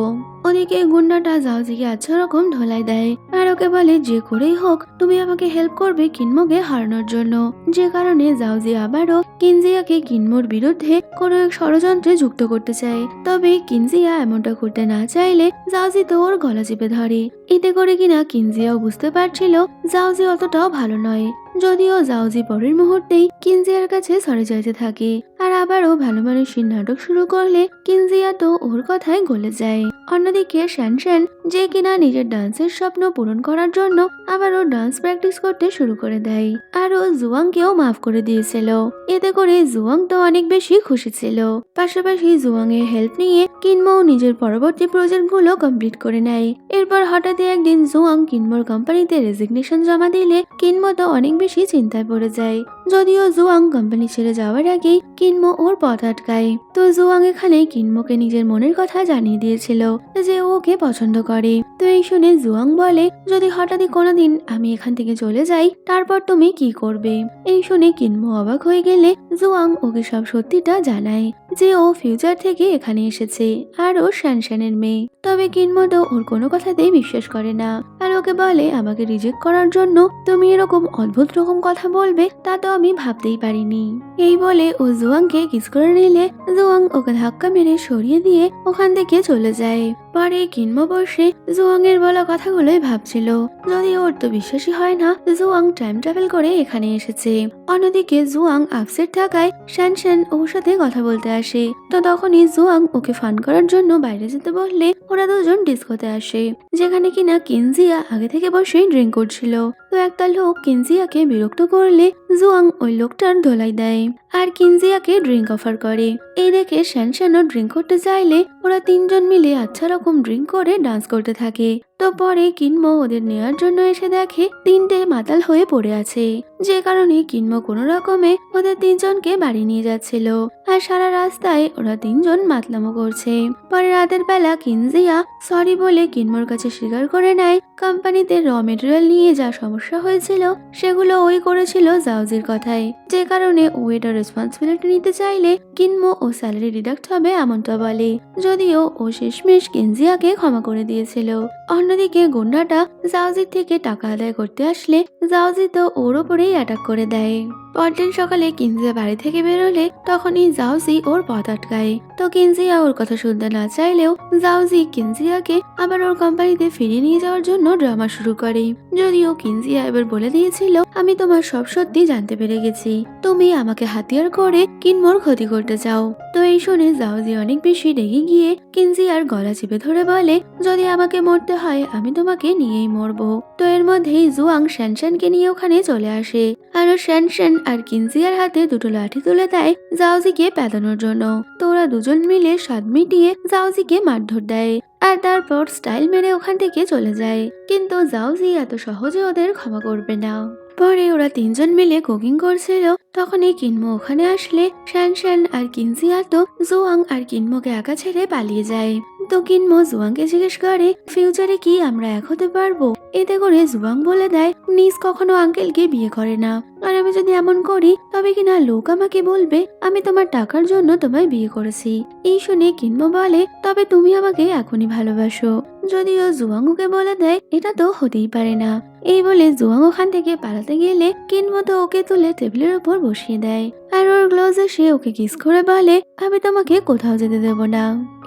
ওদিকে গুন্ডাটা জাউজিকে আচ্ছা রকম ধোলাই দেয় আর ওকে বলে যে করেই হোক তুমি আমাকে হেল্প করবে কিনমোকে হারানোর জন্য, যে কারণে জাউজি আবারও কিনজিয়াকে কিনমোর বিরুদ্ধে কোনো এক ষড়যন্ত্রে যুক্ত করতে চায়। তবে কিনজিয়া এমনটা করতে না চাইলে জাউজি তো ওর গলা চেপে ধরে। এতে করে কিনা কিনজিয়াও বুঝতে পারছিল জাউজি অতটাও ভালো নয়, যদিও জাউজি পরের মুহূর্তেই কিনজিয়ার কাছে সরে যাইতে থাকে আর আবারও ভালো মানুষের নাটক শুরু করলে কিনজিয়া তো ওর কথায় গলে যায়। অন্যদিকে শ্যানশ্যান যে কিনা নিজের ডান্সের স্বপ্ন পূরণ করার জন্য আবারও ডান্স প্র্যাকটিস করতে শুরু করে দেয় আর ও জুয়াংকেও মাফ করে দিয়েছিল। এতে করে জুয়াং তো অনেক বেশি খুশি ছিল। পাশাপাশি জুয়াং এর হেল্প নিয়ে কিনমো নিজের পরবর্তী প্রজেক্ট গুলো কমপ্লিট করে নেয়। এরপর হঠাৎ একদিন জুয়াং কিনমোর কোম্পানিতে রেজিগনেশন জমা দিলে কিনমো তো অনেক বেশি চিন্তায় পড়ে যায়। যদিও জুয়াং কোম্পানি ছেড়ে যাওয়ার আগেই কিনমো ওর পথ আটকায়। তো জুয়াং এখানে কিনমোকে নিজের মনের কথা জানিয়ে দিয়েছিল যে ও ওকে পছন্দ করে। তো এই শুনে জুয়াং বলে যদি হঠাৎই কোনোদিন আমি এখান থেকে চলে যাই তারপর তুমি কি করবে। এই শুনে কিনমো অবাক হয়ে গেলে জুয়াং ওকে সব সত্যিটা জানায় যে ও ফিউচার থেকে এখানে এসেছে আর ও শ্যানশ্যানের মেয়ে। তবে কিনমো তো ওর কোনো কথাতেই বিশ্বাস করে না আর ওকে বলে আমাকে রিজেক্ট করার জন্য তুমি এরকম অদ্ভুত রকম কথা বলবে তা তো আমি ভাবতেই পারিনি। এই বলে ও জুয়াংকে কিস করে নিলে জুয়াং ওকে ধাক্কা মেরে সরিয়ে দিয়ে ওখান থেকে চলে যায়। পরে কিনমো বসে জুয়াং এর বলা কথাগুলোই ভাবছিল, যদি ওর তো বিশ্বাসই হয় না জুয়াং টাইম ট্রাভেল করে এখানে এসেছে। অন্যদিকে জুয়াং আপসেট থাকায় শ্যানশ্যান ওর সাথে কথা বলতে আসে। তো তখনই জুয়াং ওকে ফান করার জন্য বাইরে যেতে বললে ওরা দুজন ডিস্কোতে আসে, যেখানে কিনা কিনজিয়া আগে থেকে বসে ড্রিঙ্ক করছিল। তো একটা লোক কিনজিয়াকে বিরক্ত করলে জুয়াং ওই লোকটার ধোলাই দেয় আর কিনজিয়াকে ড্রিঙ্ক অফার করে। এই দেখে শ্যানশ্যানও ড্রিঙ্ক করতে চাইলে ওরা তিনজন মিলে আচ্ছা রকম ড্রিঙ্ক করে ডান্স করতে থাকে। তো পরে কিনমো ওদের নেওয়ার জন্য এসে দেখে তিনটে মাতাল হয়ে পড়ে আছে, যে কারণে কিনমো কোনো রকমে ওদের তিনজনকে বাড়ি নিয়ে যাচ্ছিল আর সারা রাস্তায় ওরা তিনজন মাতলামো করছে। পরে রাতের বেলা কিনজিয়া সরি বলে কিনমোর কাছে স্বীকার করে নেয় কোম্পানিতে র মেটেরিয়াল নিয়ে যা সমস্যা হয়েছিল সেগুলো ওই করেছিল জাউজির কথায়, যে কারণে ও এটা রেসপন্সিবিলিটি নিতে চাইলে কিনমো ও স্যালারি ডিডাক্ট হবে এমনটা বলে, যদিও ও শেষমেশ কিনজিয়াকে ক্ষমা করে দিয়েছিল। অন্যদিকে গুন্ডাটা জাউজির থেকে টাকা আদায় করতে আসলে জাউজি তো ওর ওপরেই অ্যাটাক করে দেয়। পরদিন সকালে কিনজিয়া বাড়ি থেকে বেরোলে তখনই জাউজি ওর পথ আটকায়। তো কিনজিয়া ওর কথা শুনতে না চাইলেও জাউজি কিনজিয়াকে আবার ওর কোম্পানিতে ফিরিয়ে নিয়ে যাওয়ার জন্য ড্রামা শুরু করে। যদিও কিনজিয়া এবার বলে দিয়েছিল আমি তোমার সব সত্যি জানতে পেরে গেছি, তুমি আমাকে হাতিয়ার করে কিনমোর ক্ষতি করতে চাও। তো এই শুনে জাউজি অনেক বেশি রেগে গিয়ে কিনজিয়ার গলা চেপে ধরে বলে যদি আমাকে মরতে হয় আমি তোমাকে নিয়েই মরবো। তো এর মধ্যেই জুয়াং শ্যানশ্যানকে নিয়ে ওখানে চলে আসে আর শ্যানশ্যান আর কিনজিয়ার হাতে দুটো লাঠি তুলে দেয় জাউজিকে পেদানোর জন্য। তো ওরা দুজন মিলে স্বাদ মিটিয়ে জাউজিকে মারধর দেয় আর তারপর স্টাইল মেরে ওখান থেকে চলে যায়। কিন্তু জাউজি এত সহজে ওদের ক্ষমা করবে না। পরে ওরা তিনজন মিলে কুকিং করছিল, তখনই কিনমো ওখানে আসলে শ্যানশ্যান আর কিনজিয়া তো জুয়াং আর কিনমোকে একা ছেড়ে পালিয়ে যায়। তো কিনমো জুয়াংকে জিজ্ঞেস করে ফিউচারে কি আমরা এক হতে পারবো। এতে করে জুয়াং বলে দেয় নিজ কখনো আঙ্কেলকে বিয়ে করে না আর আমি যদি এমন করি তবে কিনা লোক আমাকে বলবে আমি তোমার টাকার জন্য তোমায় বিয়ে করেছি। এই শুনে কিনমো বলে তবে তুমি আমাকে এখনই ভালোবাসো। যদিও জুয়াং ওকে বলে দেয় এটা তো হতেই পারে না। এই বলে জুয়াং ওখান থেকে পালাতে গেলে কিনমো তো ওকে তুলে টেবিলের উপর বসিয়ে দেয় আর ওর গ্লোভসে সে ওকে কিস করে বলে আমি তোমাকে কোথাও যেতে দেব না।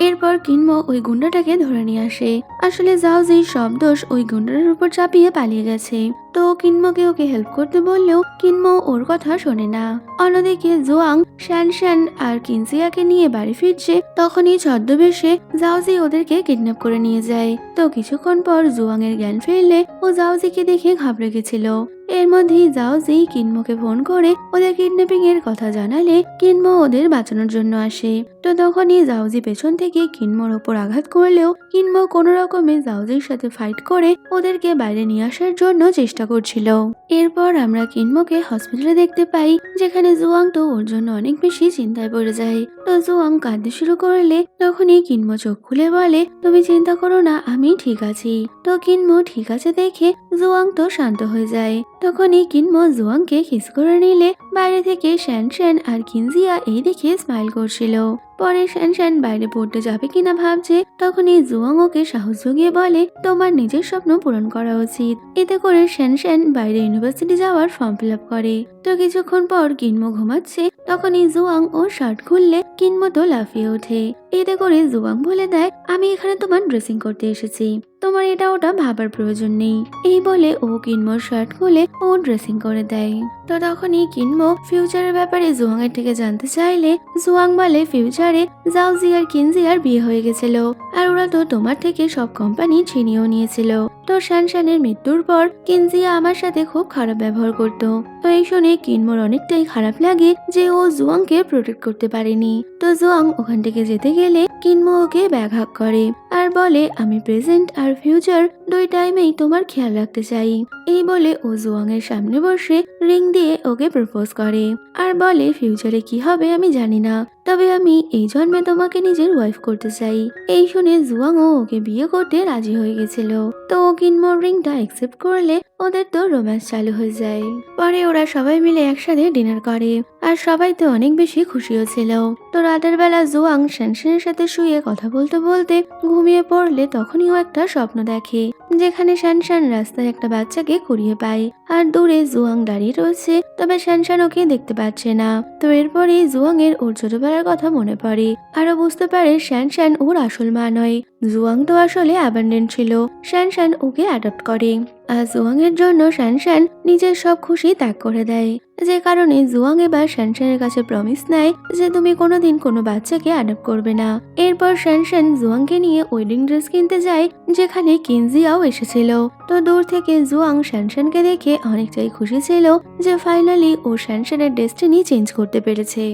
এরপর কিনমো ওই গুন্ডাটাকে ধরে নিয়ে আসে। আসলে জাউজি সব দোষ ওই গুন্ডার উপর চাপিয়ে পালিয়ে গেছে। তো কিনমোকে ওকে হেল্প করতে বললেও কিনমো ওর কথা শোনে না। অন্যদিকে জুয়াং শ্যানশ্যান আর কিনজিয়াকে নিয়ে বাড়ি ফিরছে, তখনই ছদ্মবেশে জাউজি ওদেরকে কিডন্যাপ করে নিয়ে যায়। তো কিছুক্ষণ পর জুয়াং এর জ্ঞান ফিরলে ও জাউজিকে দেখে ঘাবড়ে গেছিল। এর মধ্যেই জাউজি কিনমোকে ফোন করে ওদের কিডন্যাপিং এর কথা জানালে কিনমো ওদের বাঁচানোর জন্য আসে। তো তখনই জাউজি পেছন থেকে কিনমোর ওপর আঘাত করলেও কিনমো কোনো রকমে জাউজির সাথে ফাইট করে ওদেরকে বাইরে নিয়ে আসার জন্য চেষ্টা করছিল। এরপর আমরা কিনমোকে হসপিটালে দেখতে পাই, যেখানে জুয়াং তো ওর জন্য অনেক বেশি চিন্তায় পড়ে যায়। তো জুয়াং কাঁদতে শুরু করলে তখনই কিনমো চোখ খুলে বলে, তুমি চিন্তা করো না, আমি ঠিক আছি। তো কিনমো ঠিক আছে দেখে জুয়াং তো শান্ত হয়ে যায়। তখনই কিনমো জুয়াংকে কিস করে নিলে বাইরে থেকে শ্যান শ্যান আর কিনজিয়া এই দেখে স্মাইল করছিল। পরে শ্যান শ্যান বাইরে পড়তে যাবে কিনা ভাবছে, তখনই জুয়াং ওকে সাহস জুগিয়ে বলে, তোমার নিজের স্বপ্ন পূরণ করা উচিত। এতে করে শ্যান শ্যান বাইরে ইউনিভার্সিটি যাওয়ার ফর্ম ফিল আপ করে। তো কিছুক্ষণ পর কিনমো ঘুমাচ্ছে, তখনই জুয়াং ওর শার্ট খুললে কিনমো তো লাফিয়ে ওঠে। এতে করে জুয়াং বলে দেয়, আমি এখানে তোমার ড্রেসিং করতে এসেছি, তোমার এটা ওটা ভাবার প্রয়োজন নেই। এই বলে ও কিনমোর শার্ট খুলে ও ড্রেসিং করে দেয়। তো তখনই কিনমো ফিউচারের ব্যাপারে জুয়াং এর থেকে জানতে চাইলে জুয়াং বলে, ফিউচারে জাউজি আর কিনজিয়ার বিয়ে হয়ে গেছিল, আর ওরা তো তোমার থেকে সব কোম্পানি ছিনিয়েও নিয়েছিল। তো শ্যান শ্যানের মৃত্যুর পর কিনজিয়া আমার সাথে খুব খারাপ ব্যবহার করতো। তো এই শুনে কিনমোর অনেকটাই খারাপ লাগে যে ও জুয়াংকে প্রোটেক্ট করতে পারেনি। তো জুয়াং ওখান থেকে যেতে গেলে কিনমো ওকে ব্যাঘাত করে আর বলে, আমি প্রেজেন্ট আর ফিউচার দুই টাইমেই তোমার খেয়াল রাখতে চাই। এই বলে ও জুয়াং এর সামনে বসে রিং দিয়ে ওকে প্রপোজ করে আর বলে, ফিউচারে কি হবে আমি জানি না, তবে আমি এই জন্মে তোমাকে নিজের ওয়াইফ করতে চাই। এই শুনে জুয়াং ও ওকে বিয়ে করতে রাজি হয়ে গেছিল। তো কিনমোর রিংটা অ্যাকসেপ্ট করলে ওদের তো রোম্যান্স চালু হয়ে যায়। পরে ওরা সবাই মিলে একসাথে ডিনার করে আর সবাই তো অনেক বেশি খুশিও ছিল। তো রাতের বেলা জুয়াং শ্যানশ্যানের সাথে শুয়ে কথা বলতে বলতে ঘুমিয়ে পড়লে তখনই ও একটা স্বপ্ন দেখে, যেখানে শ্যানশ্যান রাস্তায় একটা বাচ্চাকে কুড়িয়ে পায় আর দূরে জুয়াং দাঁড়িয়ে রয়েছে, তবে শ্যানশ্যান ওকে দেখতে পাচ্ছে না। তো এরপরে জুয়াং এর ওর ছোটবেলার কথা মনে পড়ে আরো বুঝতে পারে শ্যানশ্যান ওর আসল মা নয়। জুয়াং তো আসলে অ্যাবান্ডেন্ট ছিল, শ্যানশ্যান ওকে অ্যাডপ্ট করে। আর জুয়াং এর জন্য শ্যানশ্যান নিজের সব খুশি ত্যাগ করে দেয়, যে কারণে জুয়াং এবার শ্যানশ্যানের কাছে প্রমিস নেয় যে তুমি কোনোদিন কোনো বাচ্চাকে অ্যাডপ্ট করবে না। এরপর শ্যানশ্যান জুয়াংকে নিয়ে ওয়েডিং ড্রেস কিনতে যায়, যেখানে কিনজিয়াও এসেছিল। তো দূর থেকে জুয়াং শ্যানশ্যানকে দেখে অনেকটাই খুশি ছিল যে ফাইনালি ও শ্যানশ্যানের ডেস্টিনি চেঞ্জ করতে পেরেছে।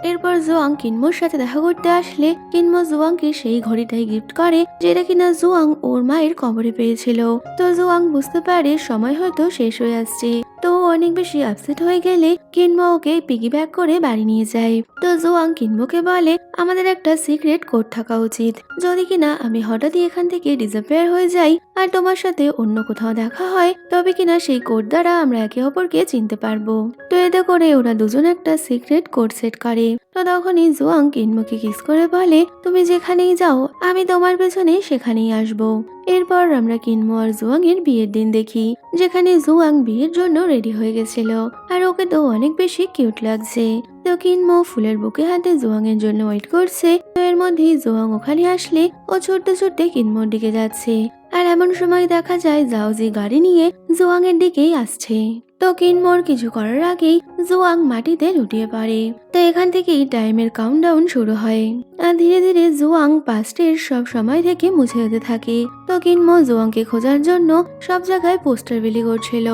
এরপর জুয়াং কিনমোর সাথে দেখা করতে আসলে কিনমো জুয়াংকে সেই ঘড়িটাই গিফট করে, যেটা কিনা জুয়াং ওর মায়ের কবরে পেয়েছিল। তো জুয়াং বুঝতে পারে সময় হয়তো শেষ হয়ে আসছে। তো অনেক বেশি আপসেট হয়ে গেলে কিনমো ওকে পিগি ব্যাক করে বাড়ি নিয়ে যায়। তো জুয়াং কিনমোকে বলে, আমাদের একটা সিক্রেট কোড থাকা উচিত, যদি কিনা আমি হঠাৎই এখান থেকে ডিসঅ্যাপিয়ার হয়ে যাই আর তোমার সাথে অন্য কোথাও দেখা হয়, তবে কিনা সেই কোড দ্বারা আমরা একে অপরকে চিনতে পারবো। তো এতে করে ওরা দুজন একটা সিক্রেট কোড সেট করে। তো তখনই জুয়াং কিনমোকে কিস করে বলে, তুমি যেখানেই যাও আমি তোমার পেছনে সেখানেই আসবো। এরপর আমরা কিনমো আর জুয়াং এর বিয়ের দিন দেখি, যেখানে জুয়াং বিয়ের জন্য রেডি হয়ে গেছিল আর ওকে তো অনেক বেশি কিউট লাগছে। তো কিনমো ফুলের বুকে হাতে জুয়াং এর জন্য ওয়েট করছে। তো এর মধ্যেই জুয়াং ওখানে আসলে ও ছুটতে ছুটতে কিনমোর দিকে যাচ্ছে, আর এমন সময় দেখা যায় জাউজি গাড়ি নিয়ে জুয়াং এর দিকেই আসছে। তো কিনমোর কিছু করার আগেই জুয়াং মাটিতে লুটিয়ে পড়ে। তো এখান থেকেই টাইমের কাউন্টডাউন শুরু হয় আর ধীরে ধীরে জুয়াং পাস্টের সব সময় থেকে মুছে যেতে থাকে। তো কিনমো জুয়াংকে খোঁজার জন্য সব জায়গায় পোস্টার বিলি করছিল,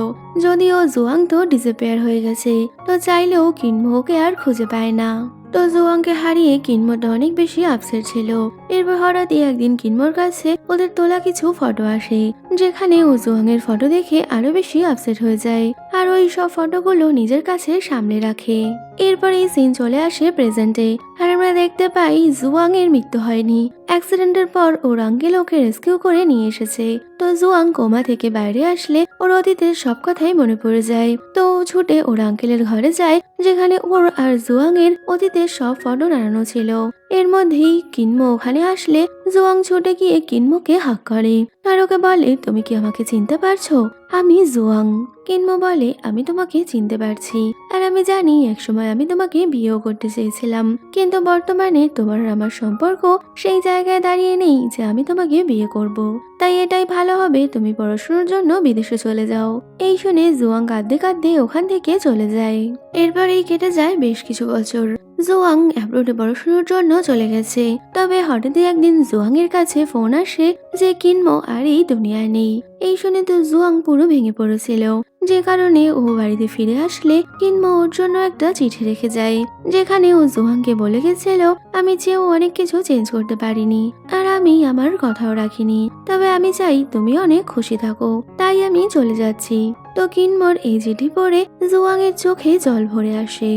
যদিও জুয়াং তো ডিসঅ্যাপিয়ার হয়ে গেছে। তো চাইলেও কিনমো ওকে আর খুঁজে পায় না। তো জুয়াংকে হারিয়ে কিনমোটা অনেক বেশি আপসেট ছিল। এরপর হঠাৎই একদিন কিনমোর কাছে ওদের তোলা কিছু ফটো আসে, যেখানে ও জুয়াং এর ফটো দেখে আরো বেশি আপসেট হয়ে যায় আর ওই সব ফটোগুলো নিজের কাছে সামনে রাখে। এরপর এই সিন চলে আসে প্রেজেন্টে আর আমরা দেখতে পাই জুয়াং এর মৃত্যু হয়নি। অ্যাক্সিডেন্টের পর ওর আঙ্কেল ওকে রেস্কিউ করে নিয়ে এসেছে। তো জুয়াং কোমা থেকে বাইরে আসলে ওর অতীতের সব কথাই মনে পড়ে যায়। তো ও ছুটে ওর আঙ্কেলের ঘরে যায়, যেখানে ওর আর জুয়াং এর অতীতের সব ফটো নাড়ানো ছিল। এর মধ্যেই কিনমো ওখানে আসলে জুয়াং ছুটে গিয়ে কিনমোকে হাক করে আর ওকে বলে, তুমি কি আমাকে চিনতে পারছো? আমি জুয়াং। কিনমো বলে, আমি তোমাকে চিনতে পারছি আর আমি জানি একসময় আমি তোমাকে বিয়েও করতে চেয়েছিলাম, কিন্তু বর্তমানে তোমার আর আমার সম্পর্ক সেই জায়গায় দাঁড়িয়ে নেই যে আমি তোমাকে বিয়ে করব। তাই এটাই ভালো হবে তুমি পড়াশোনার জন্য বিদেশে চলে যাও। এই শুনে জুয়াং কাঁদতে কাঁদতে ওখান থেকে চলে যায়। এরপরেই কেটে যায় বেশ কিছু বছর। জুয়াং অ্যাব্রোডে পড়াশোনার জন্য চলে গেছে। তবে হঠাৎই একদিন জুয়াং এর কাছে ফোন আসে যে কিনমো আর এই দুনিয়ায় নেই। এই শুনে তো জুয়াং পুরো ভেঙে পড়েছিল, যে কারণে ও বাড়িতে ফিরে আসলে কিনমো ওর জন্য একটা চিঠি রেখে যায়, যেখানে ও জুয়াংকে বলে গেছিল আমি চেয়েও অনেক কিছু চেঞ্জ করতে পারিনি, আর আমি আমার কথাও রাখিনি। তবে আমি চাই তুমি অনেক খুশি থাকো, তাই আমি চলে যাচ্ছি। তো কিনমোর এই চিঠি পড়ে জুয়াং এর চোখে জল ভরে আসে।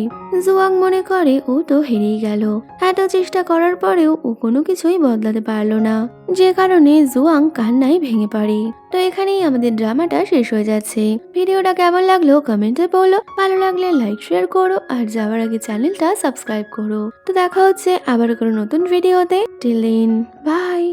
জুয়াং মনে করে ও তো হেরেই গেল, এত চেষ্টা করার পরেও ও কোনো কিছুই বদলাতে পারলো না, যে কারণে জুয়াং কান্নায় ভেঙে পড়ে। তো এখানেই আমাদের ড্রামাটা শেষ হয়ে যাচ্ছে। ভিডিওটা কেমন লাগলো কমেন্টে বলো, ভালো লাগলে লাইক শেয়ার করো, আর যাওয়ার আগে চ্যানেলটা সাবস্ক্রাইব করো। তো দেখা হচ্ছে আবার কোনো নতুন ভিডিওতে। Till then by.